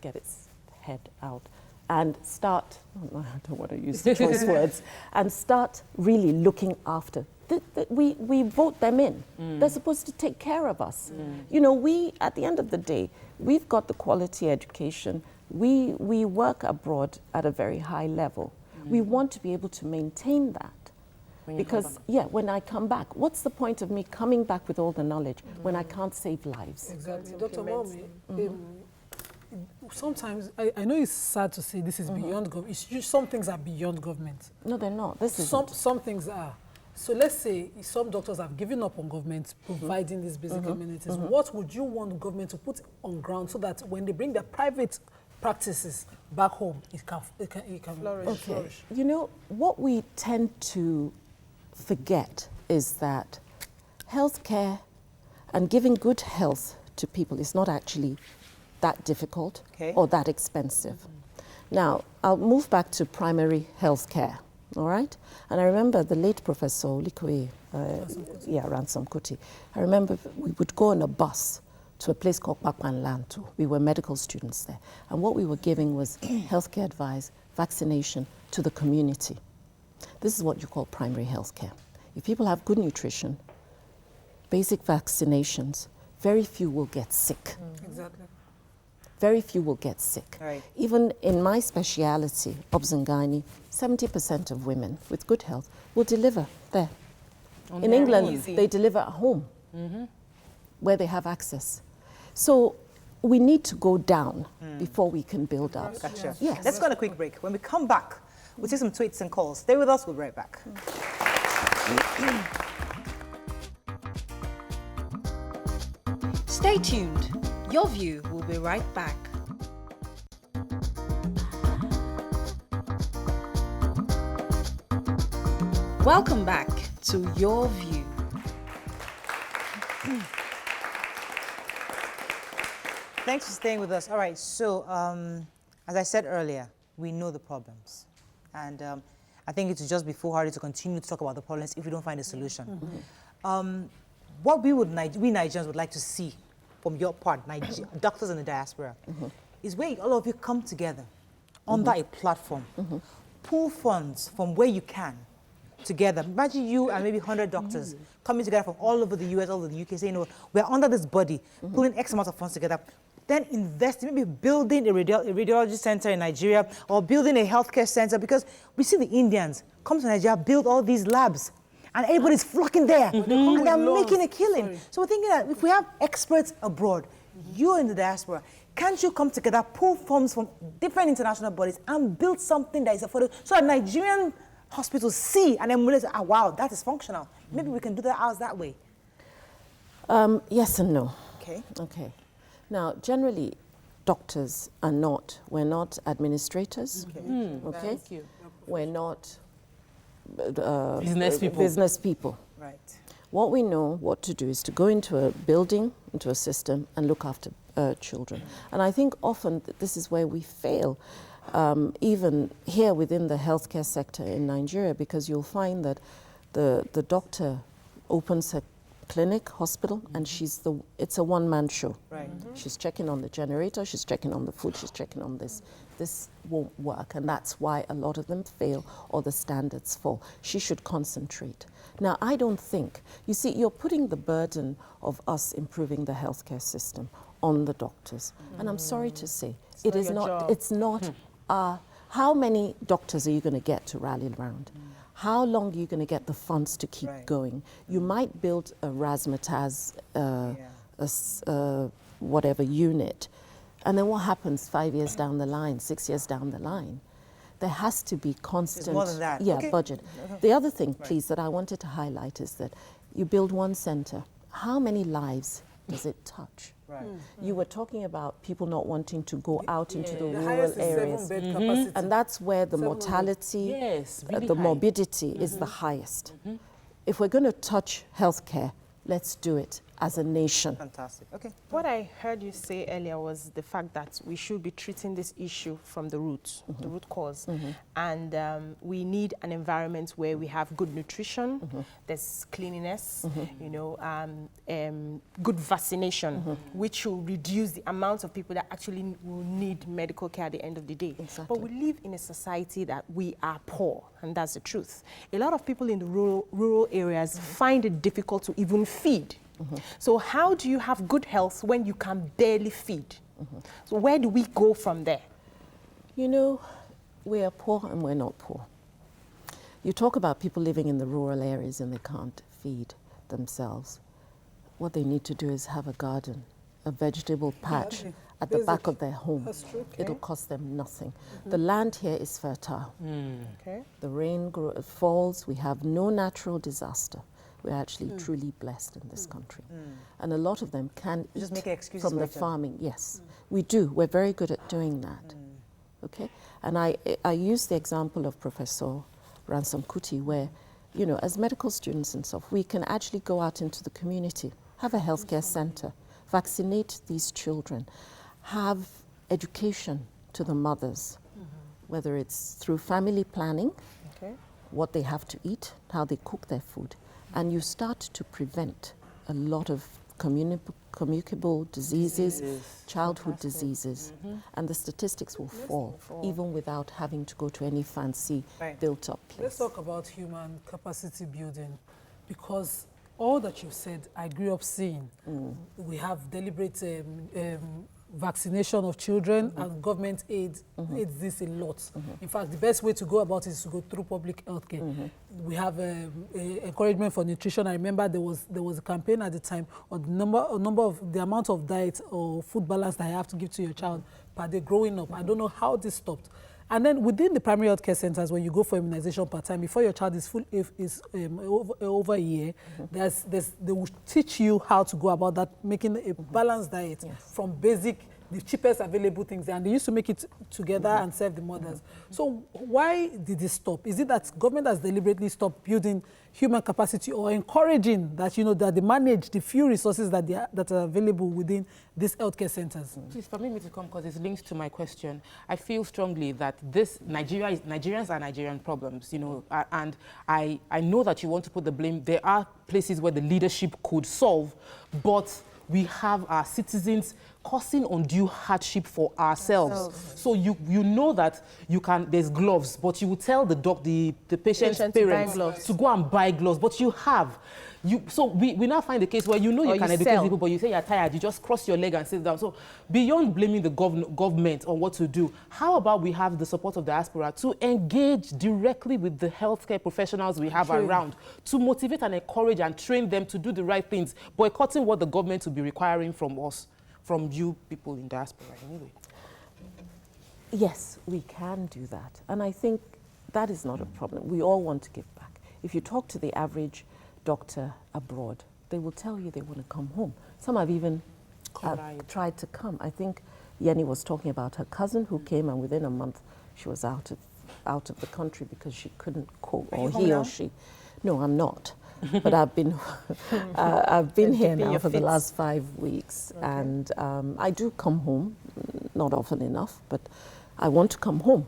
Speaker 9: get its head out and start, I don't want to use choice words, and start really looking after we vote them in. They're supposed to take care of us. You know, we, at the end of the day, we've got the quality education. We work abroad at a very high level. We want to be able to maintain that. Because, when I come back, what's the point of me coming back with all the knowledge when I can't save lives?
Speaker 4: Exactly. Dr. Momi, sometimes, I know it's sad to say this is beyond government. Some things are beyond government.
Speaker 9: No, they're not. This is
Speaker 4: some things are. So let's say some doctors have given up on government providing these basic amenities. What would you want government to put on ground so that when they bring their private practices back home, it can flourish?
Speaker 9: You know, what we tend to forget is that healthcare and giving good health to people is not actually that difficult or that expensive. Now, I'll move back to primary healthcare, all right? And I remember the late Professor Olikoye, Ransom Kuti. I remember we would go on a bus to a place called Pakpanlantu. We were medical students there. And what we were giving was healthcare advice, vaccination to the community. This is what you call primary health care. If people have good nutrition, basic vaccinations, very few will get sick.
Speaker 4: Exactly.
Speaker 9: Very few will get sick.
Speaker 1: Right.
Speaker 9: Even in my speciality, obs and gynae, 70% of women with good health will deliver there. In England, they deliver at home, where they have access. So we need to go down before we can build up.
Speaker 1: Gotcha.
Speaker 9: Yes.
Speaker 1: Let's go on a quick break. When we come back, we'll take some tweets and calls. Stay with us. We'll be right back.
Speaker 5: Stay tuned. Your View will be right back. Welcome back to Your View.
Speaker 1: Thanks for staying with us. All right, so as I said earlier, we know the problems. And I think it would just be foolhardy to continue to talk about the problems if we don't find a solution. What we Nigerians would like to see from your part, doctors in the diaspora, is where all of you come together under a platform, pool funds from where you can together. Imagine you and maybe 100 doctors coming together from all over the US, all over the UK, saying, no, we're under this body, pulling X amount of funds together, then investing, maybe building a radiology center in Nigeria or building a healthcare center, because we see the Indians come to Nigeria, build all these labs, and everybody's flocking there, and they're making a killing. So we're thinking that if we have experts abroad, you're in the diaspora, can't you come together, pull funds from different international bodies, and build something that is affordable, so that Nigerian hospitals see and then realize, wow, that is functional. Maybe we can do ours that way.
Speaker 9: Yes and no.
Speaker 1: Okay.
Speaker 9: Now, generally, doctors are not, we're not administrators. Okay.
Speaker 2: Thank you.
Speaker 9: We're not
Speaker 2: business people.
Speaker 1: Right.
Speaker 9: What we know what to do is to go into a building, into a system, and look after children. And I think often this is where we fail, even here within the healthcare sector in Nigeria, because you'll find that the doctor opens a clinic, hospital, and it's a one-man show.
Speaker 1: Right.
Speaker 9: She's checking on the generator, she's checking on the food, she's checking on this. This won't work, and that's why a lot of them fail or the standards fall. She should concentrate. Now, I don't think, you see, you're putting the burden of us improving the healthcare system on the doctors. And I'm sorry to say, it's not, how many doctors are you going to get to rally around? How long are you going to get the funds to keep going? You might build a razzmatazz, whatever unit, and then what happens 5 years down the line, 6 years down the line? There has to be constant,
Speaker 1: more than that.
Speaker 9: Budget. The other thing, please, that I wanted to highlight is that you build one center. How many lives does it touch?
Speaker 1: Right.
Speaker 9: You were talking about people not wanting to go out into the rural areas. And that's where the mortality, the morbidity is the highest. If we're going to touch healthcare, let's do it as a nation.
Speaker 1: Fantastic. Okay.
Speaker 3: What I heard you say earlier was the fact that we should be treating this issue from the root, the root cause. And we need an environment where we have good nutrition, there's cleanliness, you know, good vaccination, which will reduce the amount of people that actually will need medical care at the end of the day.
Speaker 9: Exactly.
Speaker 3: But we live in a society that we are poor, and that's the truth. A lot of people in the rural areas find it difficult to even feed. So how do you have good health when you can barely feed? So where do we go from there?
Speaker 9: You know, we are poor and we're not poor. You talk about people living in the rural areas and they can't feed themselves. What they need to do is have a garden, a vegetable patch at the back of their home.
Speaker 4: That's true.
Speaker 9: It'll cost them nothing. The land here is fertile.
Speaker 3: Okay.
Speaker 9: The rain falls. We have no natural disaster. We're actually truly blessed in this country. And a lot of them can
Speaker 1: You just
Speaker 9: eat
Speaker 1: make excuses
Speaker 9: from the
Speaker 1: later.
Speaker 9: farming. Yes, we do. We're very good at doing that. Okay? And I use the example of Professor Ransom Kuti where, you know, as medical students and stuff, we can actually go out into the community, have a healthcare center, vaccinate these children, have education to the mothers, whether it's through family planning, what they have to eat, how they cook their food. And you start to prevent a lot of communicable diseases, childhood diseases, and the statistics will fall, even without having to go to any fancy built-up place.
Speaker 4: Let's talk about human capacity building, because all that you've said, I grew up seeing. We have deliberate vaccination of children, and government aids this a lot. In fact, the best way to go about it is to go through public health care. We have encouragement for nutrition. I remember there was a campaign at the time on the amount of diet or food balance that you have to give to your child per day growing up. I don't know how this stopped. And then within the primary health care centers, when you go for immunization part time, before your child is over a year, they will teach you how to go about that, making a balanced diet from basic, the cheapest available things. And they used to make it together and serve the mothers. So why did this stop? Is it that government has deliberately stopped building human capacity or encouraging that, you know, that they manage the few resources that are available within these healthcare centers?
Speaker 2: Please permit me to come because it's linked to my question. I feel strongly that Nigerians are Nigerian problems, you know, and I know that you want to put the blame. There are places where the leadership could solve, but we have our citizens causing undue hardship for ourselves. So you know that you can, there's gloves, but you will tell the patient's parents to go and buy gloves, but you have. So we now find a case where you know you can educate people, but you say you're tired, you just cross your leg and sit down. So beyond blaming the government on what to do, how about we have the support of Diaspora to engage directly with the healthcare professionals we have around, to motivate and encourage and train them to do the right things, boycotting what the government will be requiring from us, from you people in Diaspora anyway.
Speaker 9: Yes, we can do that. And I think that is not a problem. We all want to give back. If you talk to the average doctor abroad, they will tell you they want to come home. Some have even tried to come. I think Yenny was talking about her cousin who came, and within a month she was out of the country because she couldn't cope, or he or she. No, I'm not. But I've been here now for the last 5 weeks, and I do come home, not often enough, but I want to come home,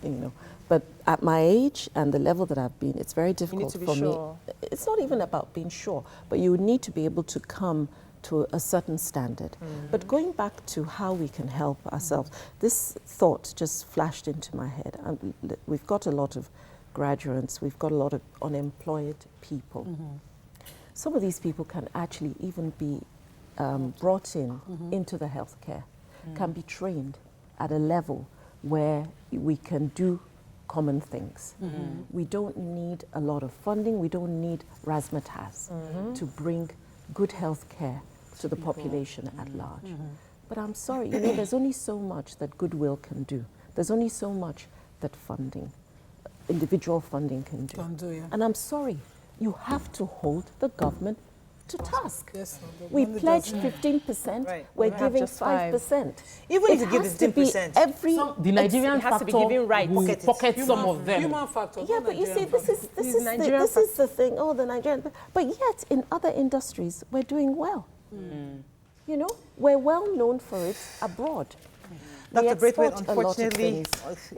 Speaker 9: you know. But at my age and the level that I've been, it's very difficult for me. It's not even about being sure, but you need to be able to come to a certain standard. But going back to how we can help ourselves, this thought just flashed into my head. And we've got a lot of graduates, we've got a lot of unemployed people. Some of these people can actually even be brought into the healthcare, can be trained at a level where we can do common things. We don't need a lot of funding, we don't need razzmatazz to bring good health care to the population at large. But I'm sorry, you know, there's only so much that goodwill can do. There's only so much that funding, individual funding can do. And I'm sorry, you have to hold the government to task.
Speaker 4: Yes,
Speaker 9: We pledged 15%,
Speaker 1: Right.
Speaker 9: we're
Speaker 3: We have
Speaker 9: giving
Speaker 3: just 5%.
Speaker 9: 5%.
Speaker 1: Even if
Speaker 9: It
Speaker 1: you give
Speaker 9: has
Speaker 1: the
Speaker 9: to be
Speaker 1: 15%.
Speaker 9: every
Speaker 2: The Nigerian
Speaker 3: it has to be
Speaker 2: factor
Speaker 3: given right.
Speaker 2: will pocket some of them.
Speaker 4: Human factor.
Speaker 9: Yeah, but you see, this is
Speaker 3: Nigerian
Speaker 9: this is the thing. Oh, the Nigerian. But yet, in other industries, we're doing well. You know, we're well known for it abroad. We
Speaker 1: Dr. Braithwaite,
Speaker 9: export a lot of
Speaker 1: unfortunately,
Speaker 9: things.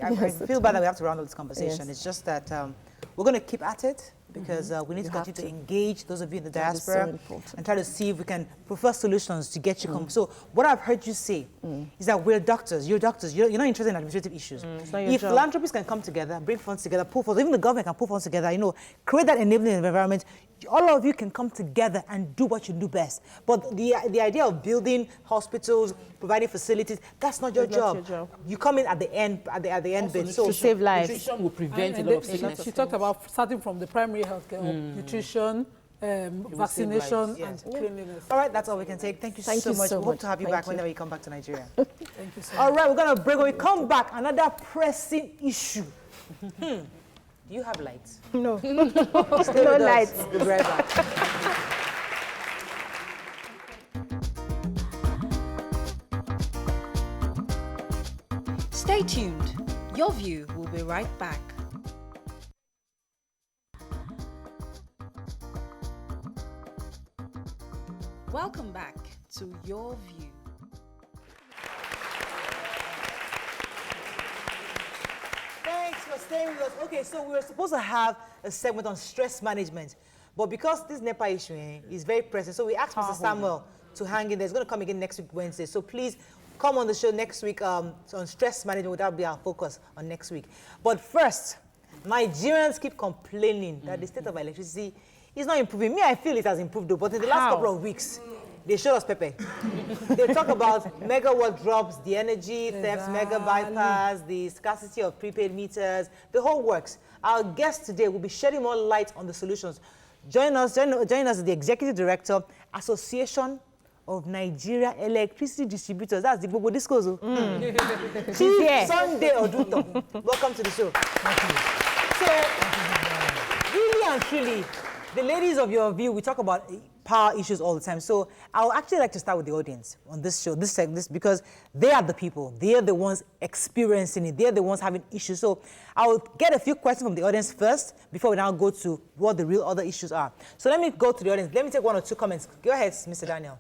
Speaker 1: I
Speaker 9: Yes,
Speaker 1: feel bad that we have to round up this conversation.
Speaker 9: Yes.
Speaker 1: It's just that we're going to keep at it because we need
Speaker 9: You
Speaker 1: to
Speaker 9: have
Speaker 1: continue to
Speaker 9: to.
Speaker 1: engage those of you in the
Speaker 9: That is so
Speaker 1: diaspora
Speaker 9: important.
Speaker 1: and try to see if we can prefer solutions to get you So what I've heard you say is that we're doctors, you're doctors, you're not interested in administrative issues.
Speaker 3: not your
Speaker 1: If
Speaker 3: job.
Speaker 1: philanthropists can come together, bring funds together, pull funds, even the government can pull funds together, you know, create that enabling environment, all of you can come together and do what you do best. But the idea of building hospitals, providing facilities, that's not your
Speaker 3: That's not
Speaker 1: job.
Speaker 3: your job.
Speaker 1: You come in at the end, bit. So
Speaker 3: To save lives.
Speaker 2: Nutrition will prevent a
Speaker 4: And
Speaker 2: lot of
Speaker 4: she
Speaker 2: sickness.
Speaker 4: talked about starting from the primary healthcare, nutrition, vaccination,
Speaker 2: lives.
Speaker 1: Yes.
Speaker 4: and cleanliness.
Speaker 1: all right, that's all we can take. Thank you
Speaker 9: Thank
Speaker 1: so
Speaker 9: you
Speaker 1: much.
Speaker 9: so
Speaker 1: We hope
Speaker 9: much.
Speaker 1: to have you
Speaker 9: Thank
Speaker 1: back
Speaker 9: you.
Speaker 1: whenever you come back to Nigeria.
Speaker 4: Thank you so much.
Speaker 1: All right, we're going to break. When we come back, another pressing issue. Do you have lights?
Speaker 3: No.
Speaker 1: Stay with us.
Speaker 3: lights.
Speaker 1: We'll be right back.
Speaker 5: Stay tuned. Your View will be right back. Welcome back to Your View.
Speaker 1: Thanks for staying with us. Okay, so we were supposed to have a segment on stress management, but because this NEPA issue is very pressing, so we asked Mr. Samuel to hang in there. He's going to come again next week, Wednesday. So please come on the show next week on stress management. That will be our focus on next week. But first, Nigerians keep complaining that the state of electricity is not improving. Me, I feel it has improved, though, but in the last couple of weeks, they showed us Pepe. They talk about megawatt drops, the energy thefts, mega bypass, the scarcity of prepaid meters, the whole works. Our guest today will be shedding more light on the solutions. Join us is the Executive Director, Association of Nigeria Electricity Distributors. That's the Bobo Discoso. Chief Sunday Oduntan. Welcome to the show. So, really and truly, the ladies of Your View, we talk about power issues all the time. So I would actually like to start with the audience on this show, this because they are the people. They are the ones experiencing it. They are the ones having issues. So I will get a few questions from the audience first before we now go to what the real other issues are. So let me go to the audience. Let me take one or two comments. Go ahead, Mr. Daniel.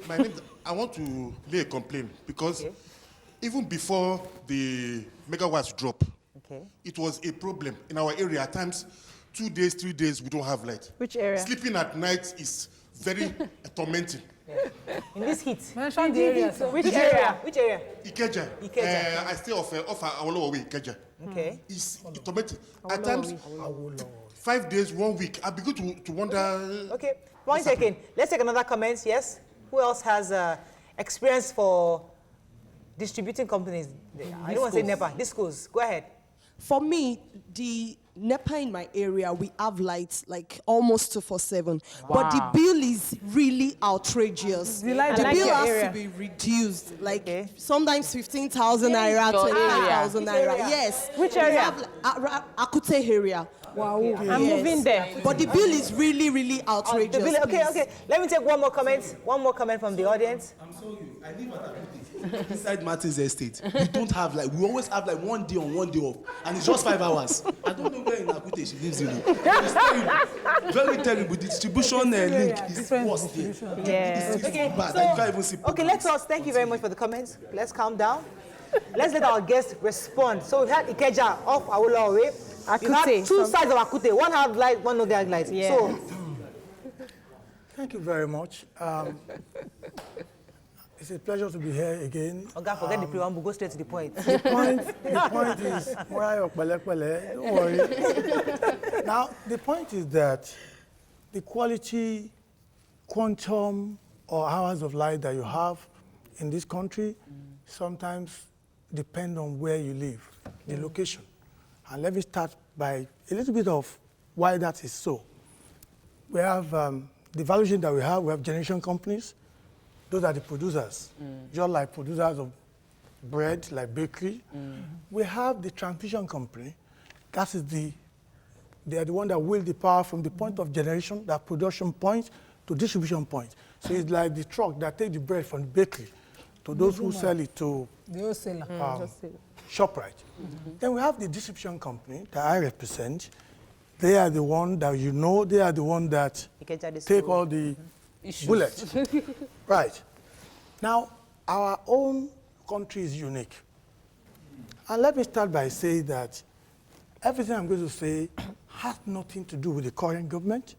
Speaker 10: My name, I want to lay a complaint because even before the megawatts drop, it was a problem in our area. At times, 2 days, 3 days, we don't have light.
Speaker 3: Which area?
Speaker 10: Sleeping at night is very tormenting.
Speaker 1: In this heat.
Speaker 4: Mention the area.
Speaker 1: Which area? Which area?
Speaker 10: Ikeja.
Speaker 1: Ikeja.
Speaker 10: I stay off Awolowo way, Ikeja.
Speaker 1: Okay.
Speaker 10: It's tormenting. At times, 5 days, 1 week, I begin to wonder.
Speaker 1: Okay, 1 second. Let's take another comment. Yes. Who else has experience for distributing companies? I don't want to say NEPA. Discos. Go ahead.
Speaker 11: For me, the NEPA in my area, we have lights like almost 247. But the bill is really outrageous. The bill has to be reduced. Like sometimes 15,000 naira, 25,000 naira. Yes.
Speaker 3: Which area?
Speaker 11: Akute area.
Speaker 3: Wow. I'm moving there.
Speaker 11: But the bill is really, really outrageous.
Speaker 1: Okay. Let me take one more comment. One more comment from the audience.
Speaker 12: I'm sorry. I live at Akute. Inside Martin's estate. We don't have like, we always have like 1 day on, 1 day off. And it's just 5 hours. I don't know where in Akute she lives, you know. It's terrible. Very terrible. The distribution link is worse there.
Speaker 3: Yeah.
Speaker 12: It's bad. I can't even see.
Speaker 1: Okay, thank you very much for the comments. Let's calm down. Let's let our guests respond. So we had Ikeja off Awolowo way. You had two sides of Akute. One had light, one no had light.
Speaker 3: Yeah.
Speaker 1: So,
Speaker 13: thank you very much. It's a pleasure to be here again.
Speaker 1: Oga, forget the preamble. Go straight to the point.
Speaker 13: The point is, don't worry. Now, the point is that the quality, quantum, or hours of light that you have in this country sometimes depend on where you live, the location. And let me start by a little bit of why that is so. We have the value chain that we have generation companies. Those are the producers, just like producers of bread, like bakery. We have the transmission company. That is they are the one that wield the power from the point of generation, that production point, to distribution points. So it's like the truck that take the bread from the bakery to those who sell it to
Speaker 4: the wholesaler.
Speaker 13: ShopRite. Then we have the distribution company that I represent. They are the one that you know, they are the one that take all the bullets. Right. Now, our own country is unique. And let me start by saying that everything I'm going to say has nothing to do with the current government.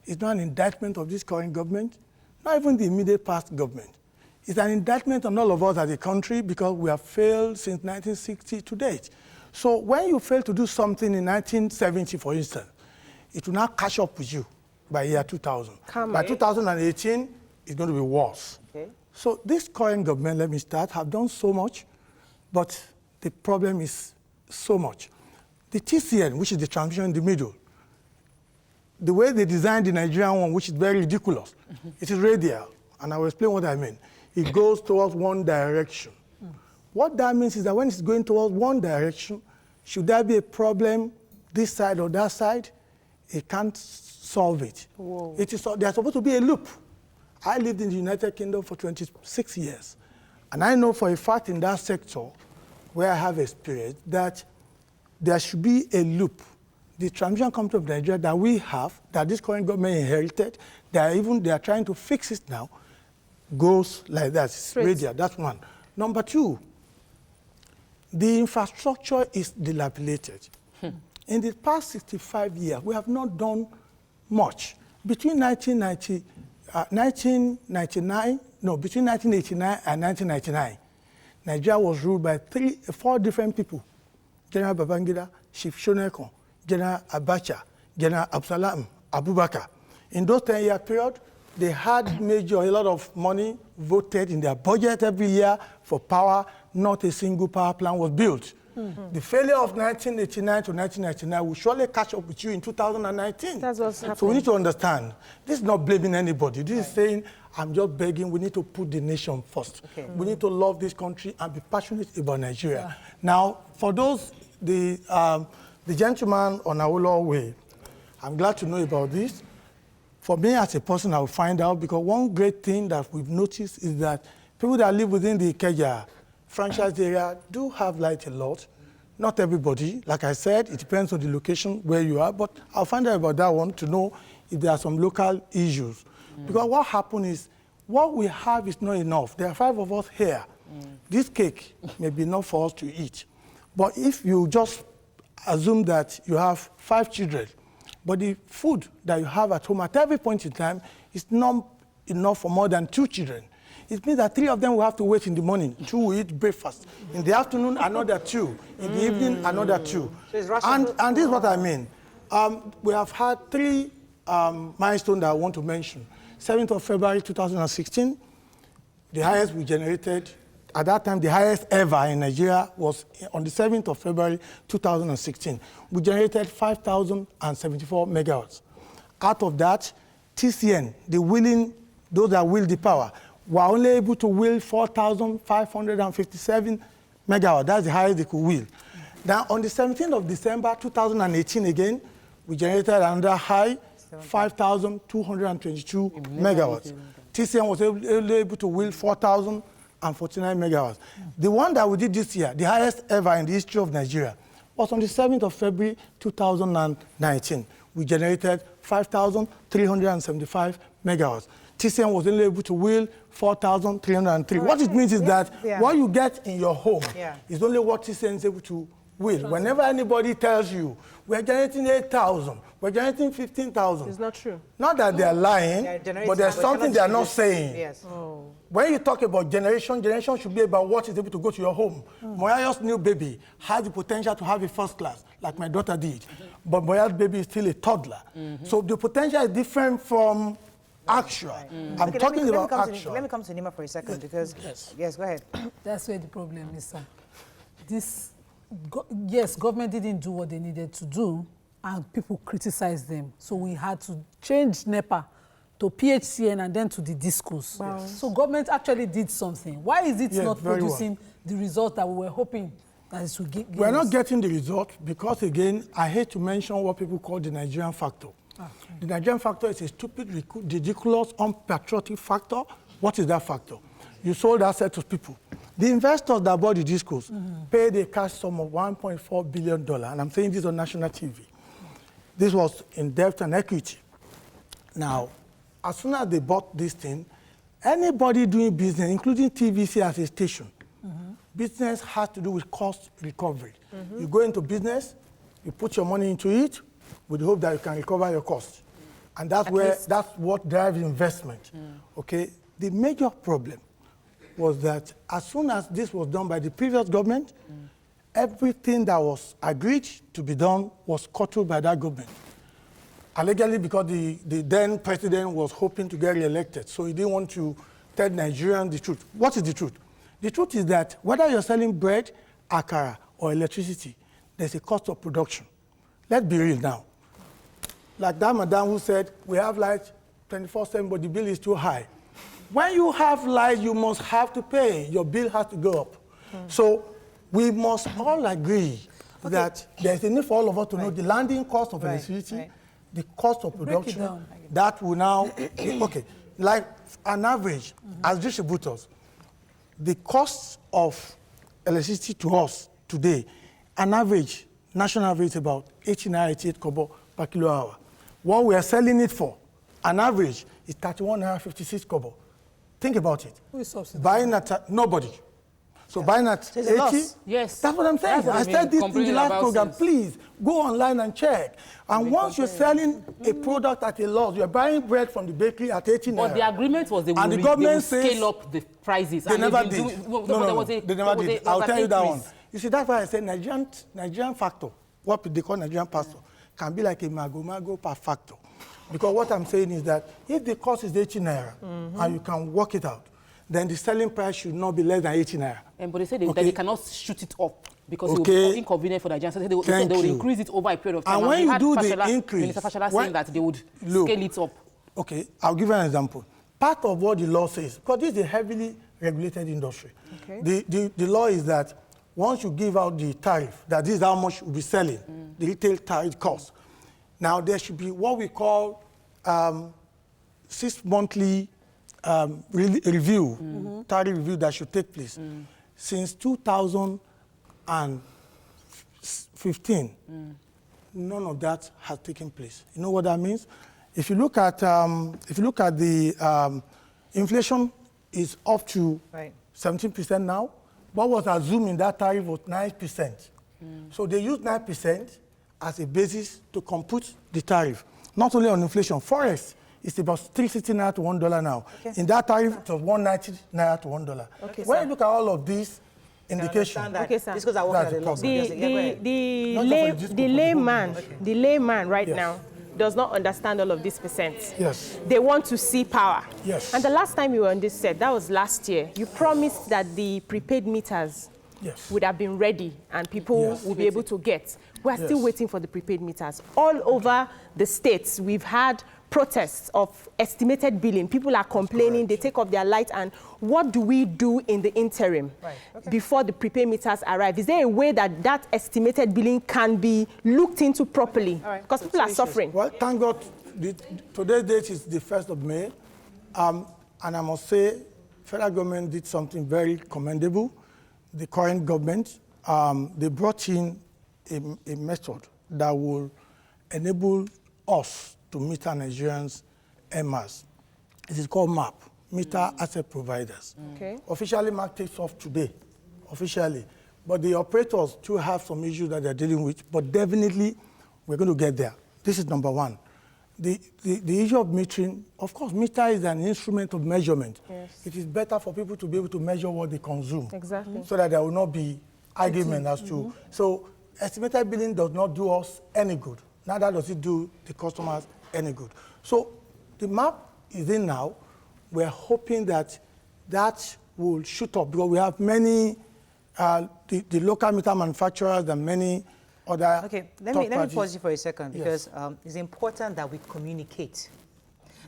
Speaker 13: It's not an indictment of this current government, not even the immediate past government. It's an indictment on all of us as a country because we have failed since 1960 to date. So when you fail to do something in 1970, for instance, it will now catch up with you by year 2000. By 2018, it's going to be worse. Okay. So this current government, let me start, have done so much, but the problem is so much. The TCN, which is the transmission in the middle, the way they designed the Nigerian one, which is very ridiculous, it is radial, and I will explain what I mean. It goes towards one direction. What that means is that when it's going towards one direction, should there be a problem this side or that side, it can't solve it. There's supposed to be a loop. I lived in the United Kingdom for 26 years, and I know for a fact in that sector where I have experience that there should be a loop. The transmission company of Nigeria that we have, that this current government inherited, they are trying to fix it now, goes like that. It's radial. That's one. Number two, the infrastructure is dilapidated. In the past 65 years, we have not done much. Between 1989 and 1999, Nigeria was ruled by 4 different people: General Babangida, Chief Shoneko, General Abacha, General Absalam Abubakar. In those 10-year period, they had a lot of money voted in their budget every year for power. Not a single power plant was built. The failure of 1989 to 1999 will surely catch up with you in 2019.
Speaker 3: That's what's happening.
Speaker 13: So we need to understand, this is not blaming anybody. This is saying, I'm just begging, we need to put the nation first. We need to love this country and be passionate about Nigeria. Now, for those, the gentleman on Awolowo Way, I'm glad to know about this. For me as a person, I will find out, because one great thing that we've noticed is that people that live within the Ikeja franchise area do have light a lot. Not everybody. Like I said, it depends on the location where you are, but I'll find out about that one to know if there are some local issues. Because what happened is, what we have is not enough. There are 5 of us here. This cake may be enough for us to eat. But if you just assume that you have 5 children, but the food that you have at home at every point in time is not enough for more than 2 children, it means that 3 of them will have to wait in the morning. 2 will eat breakfast. In the afternoon, another 2. In the evening, another 2. So and this is what I mean. We have had 3 milestones that I want to mention. 7th of February 2016, the highest we generated. At that time, the highest ever in Nigeria was on the 7th of February 2016. We generated 5,074 megawatts. Out of that, TCN, those that wield the power, were only able to wield 4,557 megawatts. That's the highest they could wield. Now, on the 17th of December 2018 again, we generated another high, 5,222 megawatts. TCN was able to wield 4,049 megawatts. The one that we did this year, the highest ever in the history of Nigeria, was on the 7th of February 2019. We generated 5,375 megawatts. TCN was only able to wield 4,303. What it means is that what you get in your home is only what TCN is able to wield. Whenever anybody tells you, we're generating 8,000, we're generating 15,000.
Speaker 3: It's not true.
Speaker 13: Not that they're lying, but there's something they're not saying.
Speaker 1: Yes.
Speaker 13: When you talk about generation should be about what is able to go to your home. Moyayo's new baby has the potential to have a first class, like my daughter did. But Moyayo's baby is still a toddler. So the potential is different from actual. I'm talking about actual.
Speaker 1: Let me come to Nima for a second, because, yes, go ahead.
Speaker 4: That's where the problem is, sir. Yes, government didn't do what they needed to do, and people criticized them. So we had to change NEPA to PHCN and then to the discos. Wow. So government actually did something. Why is it not producing the result that we were hoping that it would give?
Speaker 13: We're not getting the result because, again, I hate to mention what people call the Nigerian factor. The Nigerian factor is a stupid, ridiculous, unpatriotic factor. What is that factor? You sold assets to people. The investors that bought the discos paid a cash sum of $1.4 billion, and I'm saying this on national TV. This was in debt and equity. Now, as soon as they bought this thing, anybody doing business, including TVC as a station, business has to do with cost recovery. You go into business, you put your money into it with the hope that you can recover your cost. And that's what drives investment. Okay? The major problem was that as soon as this was done by the previous government, everything that was agreed to be done was curtailed by that government. Allegedly because the then president was hoping to get re-elected, so he didn't want to tell Nigerians the truth. What is the truth? The truth is that whether you're selling bread, akara, or electricity, there's a cost of production. Let's be real now. Like that madam who said, we have light 24/7, but the bill is too high. When you have light, you must have to pay. Your bill has to go up. So we must all agree that there's a need for all of us to know the landing cost of electricity, the cost of production, that will now, okay, like an average, as distributors, the cost of electricity to us today, an average, national average, about 88 kobo per kilo hour. What we are selling it for, an average, is 31.56 kobo. Think about it.
Speaker 4: Who is subsidizing?
Speaker 13: Buying at nobody. So buying at 80,
Speaker 2: yes,
Speaker 13: that's what I'm saying.
Speaker 2: What
Speaker 13: I said this in the last program.
Speaker 2: Since.
Speaker 13: Please go online and check. And once you're selling a product at a loss, you're buying bread from the bakery at 18 naira.
Speaker 2: But the agreement was they will scale up the prices.
Speaker 13: They never did. No, they never did. I'll tell you that one. You see, that's why I said Nigerian factor, what they call Nigerian pastor, can be like a mago per factor. Because what I'm saying is that if the cost is 18 naira and you can work it out, then the selling price should not be less than 18 naira.
Speaker 2: But they said that they cannot shoot it up because it will be inconvenient for Nigerians. So they will increase it over a period of time.
Speaker 13: And when you do the increase,
Speaker 2: Minister Fashola saying that they would scale it up.
Speaker 13: Okay, I'll give you an example. Part of what the law says, because this is a heavily regulated industry, the law is that once you give out the tariff, that this is how much you'll be selling, the retail tariff cost. Now, there should be what we call 6 monthly review, tariff review that should take place. Since 2015, none of that has taken place. You know what that means? If you look at the inflation is up to 17% now. What was assumed in that tariff was 9%. So they used 9% as a basis to compute the tariff. Not only on inflation, forex is about 360 naira to $1 now. In that tariff, it was 190 naira to $1. When you look at all of these indications,
Speaker 1: this goes at
Speaker 3: the layman right now does not understand all of these percents.
Speaker 13: Yes.
Speaker 3: They want to see power.
Speaker 13: Yes.
Speaker 3: And the last time you were on this set, that was last year, you promised that the prepaid meters would have been ready and people would be able to get. We're still waiting for the prepaid meters. All over the states, we've had protests of estimated billing. People are complaining, they take off their light, and what do we do in the interim before the prepaid meters arrive? Is there a way that that estimated billing can be looked into properly? Because people are suffering.
Speaker 13: Well, thank God, today's date is the 1st of May, and I must say, federal government did something very commendable. The current government, they brought in a method that will enable us to meter Nigerians en masse. It is called MAP, Meter Asset Providers. Officially, MAP takes off today, officially. But the operators still have some issues that they're dealing with, but definitely we're going to get there. This is number one. The issue of metering, of course, meter is an instrument of measurement. It is better for people to be able to measure what they consume. So that there will not be argument as to. So estimated billing does not do us any good. Neither does it do the customers any good. So the map is in now. We're hoping that that will shoot up because we have many, the local meter manufacturers and many other.
Speaker 1: Okay, let me pause you for a second because it's important that we communicate.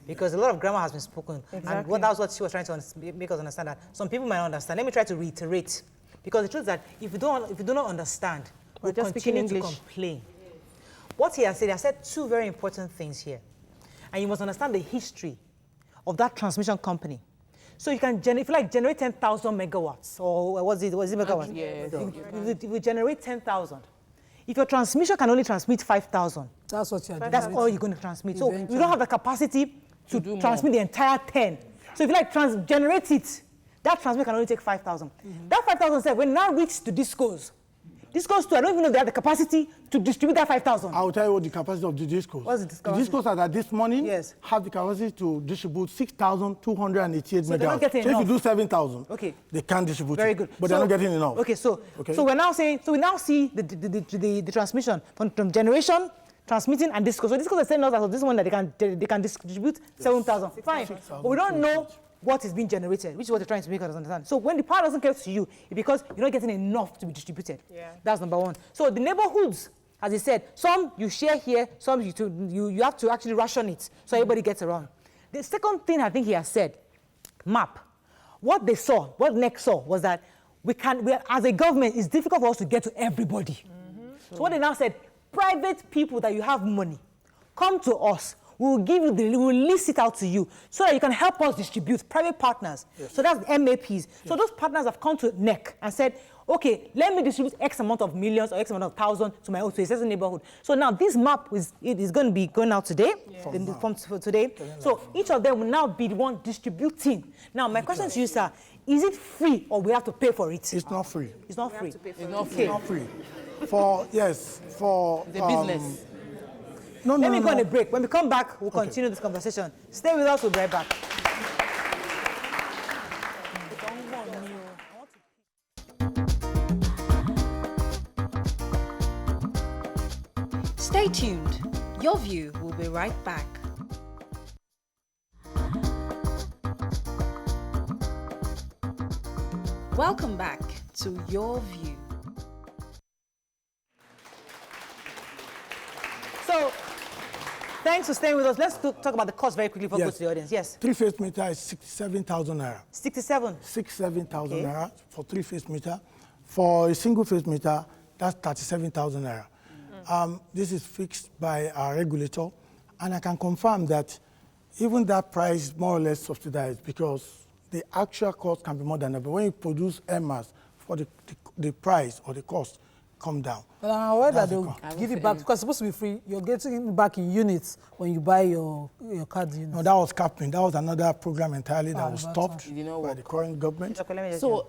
Speaker 1: Because a lot of grammar has been spoken. And that was what she was trying to make us understand that some people might not understand. Let me try to reiterate. Because the truth is that if you do not understand, we'll continue to complain. what he has said two very important things here. And you must understand the history of that transmission company. So you can, if you like, generate 10,000 megawatts, or was it megawatts?
Speaker 2: Yes.
Speaker 1: If you generate 10,000, if your transmission can only transmit 5,000,
Speaker 4: that's what you're doing.
Speaker 1: That's all you're going to transmit. So you don't have the capacity to transmit the entire 10. So if you like, generate it, that transmission can only take 5,000. That 5,000 said, when it now reaches to discos, discos too, I don't even know if they have the capacity to distribute that 5,000.
Speaker 13: I'll tell you what the capacity of the discos.
Speaker 1: What's the
Speaker 13: The discos that are this morning have the capacity to distribute 6,288
Speaker 1: So they're not
Speaker 13: megawatts.
Speaker 1: getting
Speaker 13: So if you
Speaker 1: enough.
Speaker 13: do 7,000,
Speaker 1: Okay.
Speaker 13: they can't distribute
Speaker 1: Very
Speaker 13: it.
Speaker 1: good.
Speaker 13: But they're not getting enough.
Speaker 1: Okay, so we're now saying, so we now see the transmission from generation, transmitting, and discos. So discos are saying us as this one that they can distribute 7,000. Fine. But we don't know what is being generated, which is what they're trying to make us understand. So when the power doesn't get to you, it's because you're not getting enough to be distributed.
Speaker 3: Yeah.
Speaker 1: That's number one. So the neighborhoods, as I said, some you share here, some you have to actually ration it so everybody gets around. The second thing I think he has said, map. What they saw, what NEC saw, was that as a government, it's difficult for us to get to everybody. So what they now said, private people that you have money, come to us. We will list it out to you so that you can help us distribute, private partners. Yes. So that's the MAPs. Yes. So those partners have come to NEC and said, okay, let me distribute X amount of millions or X amount of thousands to my own, to a certain neighborhood. So now this map is going to be going out today, for today. So each of them will now be the one distributing. Now my question to you, sir, is it free or we have to pay for it?
Speaker 13: It's not free.
Speaker 1: It's not free.
Speaker 2: It's not free.
Speaker 13: It's not free. For
Speaker 2: the business.
Speaker 1: Let me go on a break. When we come back, we'll continue this conversation. Stay with us, we'll be right back.
Speaker 5: Stay tuned. Your View will be right back. Welcome back to Your View.
Speaker 1: So, thanks for staying with us. Let's talk about the cost very quickly before we go to the audience. Yes.
Speaker 13: 3-phase meter is 67,000 naira.
Speaker 1: 67?
Speaker 13: 67,000 naira for 3-phase meter. For a single-phase meter, that's 37,000 naira. This is fixed by our regulator, and I can confirm that even that price is more or less subsidized because the actual cost can be more than that. But when you produce MRs, for the price or the cost come down.
Speaker 4: But I'm aware that they'll give it back because it's supposed to be free. You're getting it back in units when you buy your card units.
Speaker 13: No, that was capping. That was another program entirely that was stopped by the current government.
Speaker 2: So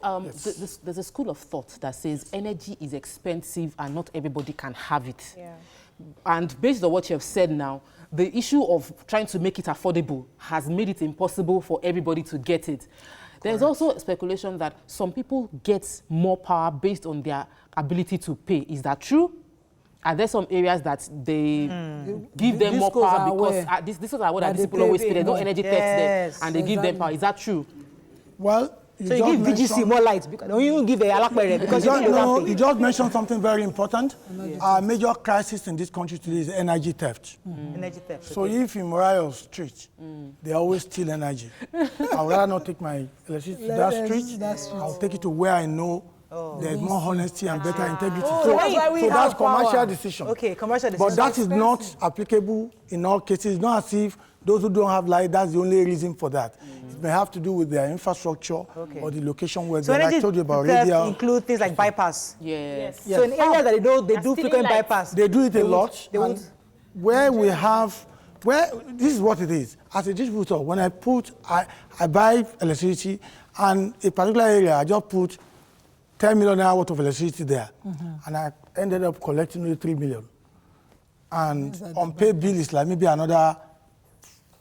Speaker 2: there's a school of thought that says energy is expensive and not everybody can have it. Yeah. And based on what you have said now, the issue of trying to make it affordable has made it impossible for everybody to get it. There's also speculation that some people get more power based on their ability to pay. Is that true? Are there some areas that they give them more power because this is what these people always pay? There's no energy tax there, and they give them power. Is that true?
Speaker 13: Well,
Speaker 1: so you give VGC more light because don't you give a Alakpere because
Speaker 13: you just mentioned something very important. Our major crisis in this country today is energy theft.
Speaker 1: Energy theft.
Speaker 13: So if in Morayo Street, they always steal energy, I would rather not take my electricity to that street. I'll take it to where I know there's more honesty and better integrity. So that's commercial decision.
Speaker 1: Okay, commercial decision.
Speaker 13: But that is not applicable in all cases. It's not as if those who don't have light, that's the only reason for that. It may have to do with their infrastructure or the location where they're. I told you about radio.
Speaker 1: Include things like bypass.
Speaker 2: Yes.
Speaker 1: So in areas that they do frequent bypass.
Speaker 13: They do it a lot. Where we have, this is what it is. As a distributor, when I buy electricity and a particular area, I just put 10 million naira worth of electricity there. And I ended up collecting only 3 million. And unpaid bill is like maybe another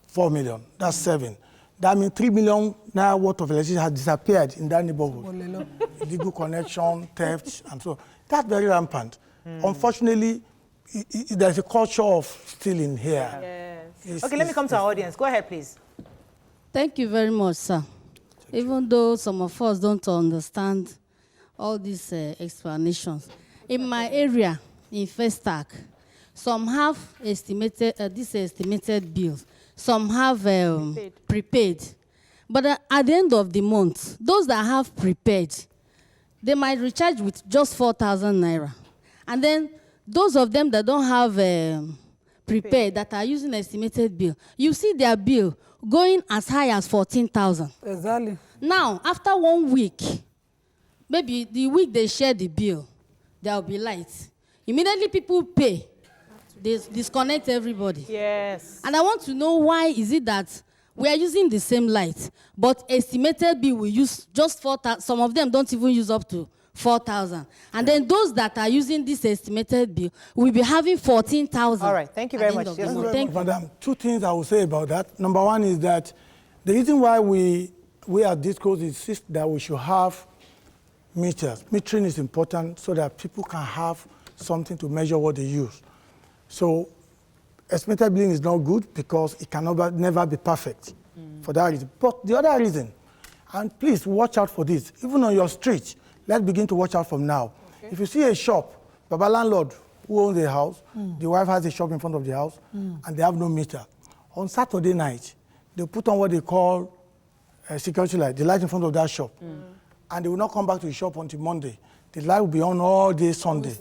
Speaker 13: 4 million. That's 7. That means 3 million naira worth of electricity has disappeared in that neighborhood. Illegal connection, theft, and so. That's very rampant. Unfortunately, there's a culture of stealing here.
Speaker 1: Yes. Okay, let me come to our audience. Go ahead, please.
Speaker 14: Thank you very much, sir. Even though some of us don't understand all these explanations. In my area, in Festac, some have estimated bills. Some have prepaid. But at the end of the month, those that have prepaid, they might recharge with just 4,000 naira. And then those of them that don't have prepaid, that are using estimated bill, you see their bill going as high as 14,000.
Speaker 4: Exactly.
Speaker 14: Now, after 1 week, maybe the week they share the bill, there will be lights. Immediately people pay. They disconnect everybody.
Speaker 3: Yes.
Speaker 14: And I want to know why is it that we are using the same light, but estimated bill we use just 4,000. Some of them don't even use up to 4,000. And then those that are using this estimated bill will be having 14,000.
Speaker 1: All right, thank you very much.
Speaker 13: Thank you. Madam, two things I will say about that. Number one is that the reason why we at Disco insist that we should have meters. Metering is important so that people can have something to measure what they use. So estimated billing is not good because it can never be perfect for that reason. But the other reason, and please watch out for this, even on your street, let's begin to watch out from now. Okay. If you see a shop, Baba landlord who owns a house, the wife has a shop in front of the house, and they have no meter. On Saturday night, they put on what they call a security light, the light in front of that shop. And they will not come back to the shop until Monday. The light will be on all day Sunday.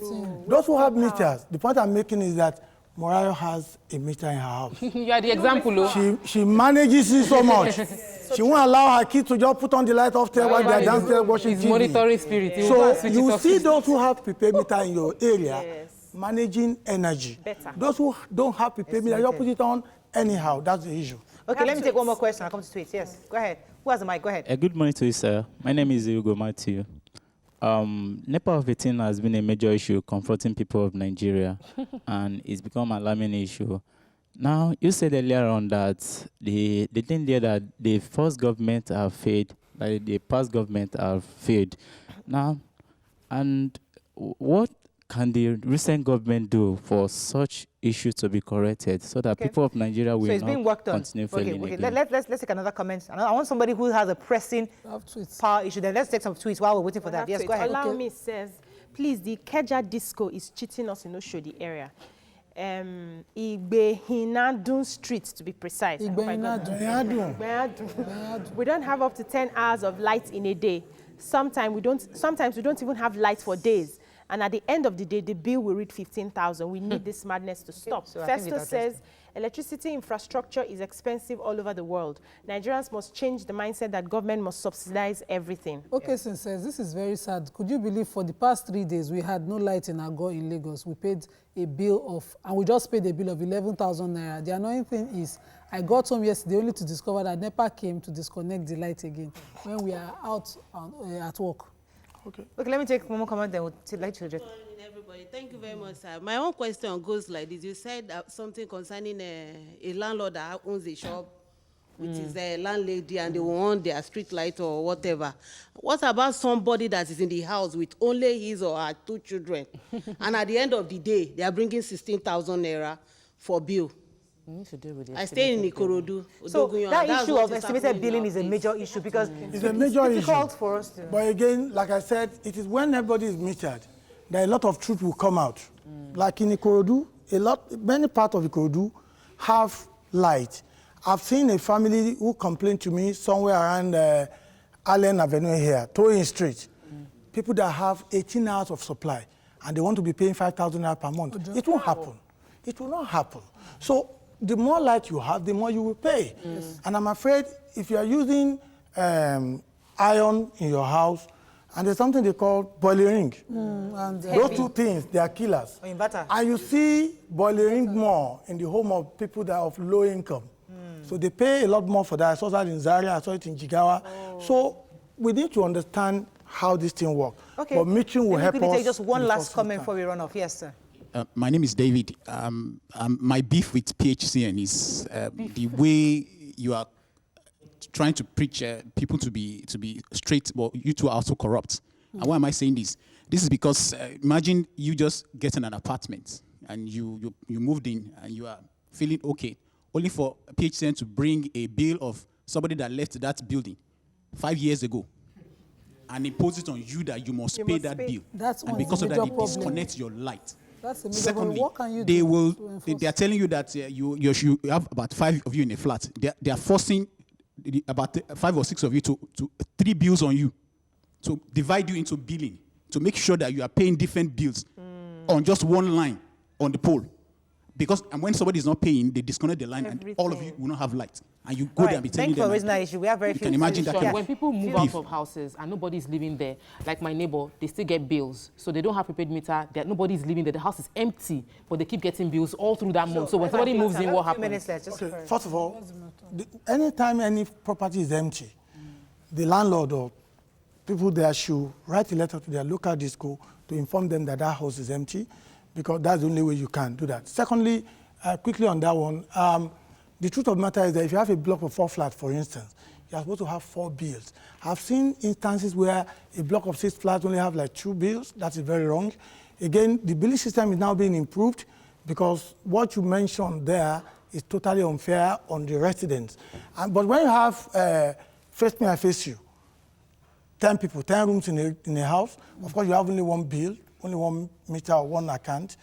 Speaker 13: Those who have meters, the point I'm making is that Morayo has a meter in her house.
Speaker 2: You are the example.
Speaker 13: She manages it so much. She won't allow her kids to just put on the light upstairs while they are downstairs watching TV.
Speaker 2: Monitoring spirit.
Speaker 13: So you see those who have prepaid meter in your area managing energy.
Speaker 3: Better.
Speaker 13: Those who don't have prepaid meter, you put it on anyhow. That's the issue.
Speaker 1: Okay, let me take one more question. I'll come to tweets. Yes, go ahead. Who has the mic? Go ahead.
Speaker 15: Good morning to you, sir. My name is Hugo Matthew. NEPA of 18 has been a major issue confronting people of Nigeria, and it's become an alarming issue. Now, you said earlier on that the thing there that the first government have failed, like the past government have failed. Now, and what can the recent government do for such issues to be corrected so that people of Nigeria will not continue failing again?
Speaker 1: Let's take another comment. I want somebody who has a pressing power issue. Then let's take some tweets while we're waiting for that. Yes, go ahead.
Speaker 3: Allow me says, please, the Keja Disco is cheating us in Oshodi area. Igbehinadun Street, to be precise.
Speaker 4: Igbehinadun.
Speaker 3: We don't have up to 10 hours of light in a day. Sometimes we don't even have light for days. And at the end of the day, the bill will reach 15,000. We need this madness to stop. So Festo says, electricity infrastructure is expensive all over the world. Nigerians must change the mindset that government must subsidize everything.
Speaker 4: Okay, since this is very sad. Could you believe for the past 3 days, we had no light in Agor in Lagos. We paid a bill of, and we just paid a bill of 11,000 naira. The annoying thing is, I got home yesterday only to discover that NEPA came to disconnect the light again when we are out at work.
Speaker 1: Okay, let me take one more comment, then we'll like to address.
Speaker 16: Everybody, thank you very much, sir. My own question goes like this. You said something concerning a landlord that owns a shop with his landlady and they want their street light or whatever. What about somebody that is in the house with only his or her 2 children? And at the end of the day, they are bringing 16,000 naira for bill. I stay in Ikorodu.
Speaker 1: So that issue of estimated billing is a major issue because
Speaker 13: it's a major
Speaker 1: difficult
Speaker 13: issue
Speaker 1: for us to.
Speaker 13: But again, like I said, it is when everybody is metered that a lot of truth will come out. Like in Ikorodu, many parts of Ikorodu have light. I've seen a family who complained to me somewhere around Allen Avenue here, Toyin Street. People that have 18 hours of supply and they want to be paying 5,000 naira per month. It won't happen. It will not happen. So the more light you have, the more you will pay. And I'm afraid if you are using iron in your house, and there's something they call boiling ring. And those two things, they are killers. And you see boiling ring more in the home of people that are of low income. So they pay a lot more for that. I saw that in Zaria, I saw it in Jigawa. So we need to understand how this thing works.
Speaker 1: Okay.
Speaker 13: But meeting will help us.
Speaker 1: Take just one last comment before we run off. Yes, sir.
Speaker 17: My name is David. My beef with PHCN is the way you are trying to preach people to be straight, but you two are also corrupt. And why am I saying this? This is because imagine you just getting an apartment and you moved in and you are feeling okay, only for PHCN to bring a bill of somebody that left that building 5 years ago and impose it on you that you must pay that bill. And because of that, they disconnect your light. Secondly,
Speaker 4: what can you do
Speaker 17: they are telling you that you have about 5 of you in a flat. They are forcing about 5 or 6 of you to 3 bills on you, to divide you into billing, to make sure that you are paying different bills on just one line on the pole. Because and when somebody is not paying, they disconnect the line and all of you will not have light. And you go there and be telling them.
Speaker 1: Thank you for raising that issue. We have very few.
Speaker 17: You can imagine that.
Speaker 2: When people move out of houses and nobody's living there, like my neighbor, they still get bills. So they don't have prepaid meter. Nobody's living there. The house is empty, but they keep getting bills all through that month. So when somebody moves in, what happens?
Speaker 13: Okay, first of all, anytime any property is empty, the landlord or people there should write a letter to their local disco to inform them that that house is empty, because that's the only way you can do that. Secondly, quickly on that one, the truth of the matter is that if you have a block of 4 flats, for instance, you're supposed to have 4 bills. I've seen instances where a block of 6 flats only have like 2 bills. That is very wrong. Again, the billing system is now being improved because what you mentioned there is totally unfair on the residents. But when you have face me, I face you, 10 people, 10 rooms in a house, of course you have only 1 bill, only 1 meter or 1 account.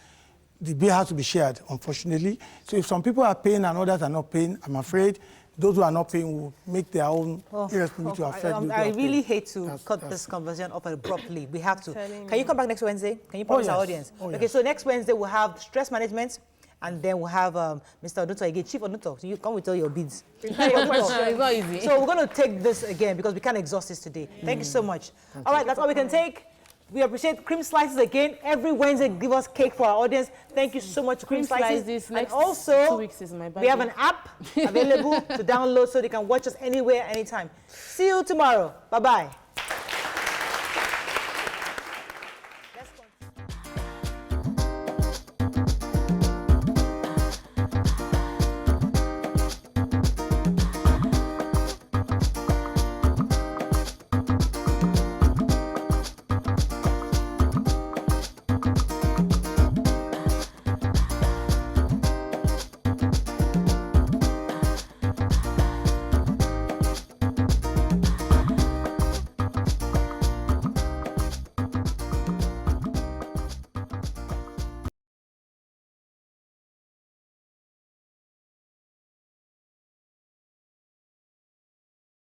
Speaker 13: The bill has to be shared, unfortunately. So if some people are paying and others are not paying, I'm afraid those who are not paying will make their own irresponsibility to affect those who
Speaker 1: I
Speaker 13: are
Speaker 1: really
Speaker 13: paying.
Speaker 1: hate to cut this conversation off abruptly. We have to. Can you come back next Wednesday? Can you promise our audience? Okay, so next Wednesday we'll have stress management, and then we'll have Mr. Oduntan again, Chief Oduntan. So you come with all your bids.
Speaker 2: It's not easy.
Speaker 1: So we're going to take this again because we can't exhaust this today. Thank you so much. All right, that's all we can take. We appreciate Cream Slices again. Every Wednesday, give us cake for our audience. Thank you so much, Cream Slices.
Speaker 2: Next
Speaker 1: and also,
Speaker 2: 2 weeks is my birthday.
Speaker 1: we have an app available to download so they can watch us anywhere, anytime. See you tomorrow. Bye-bye.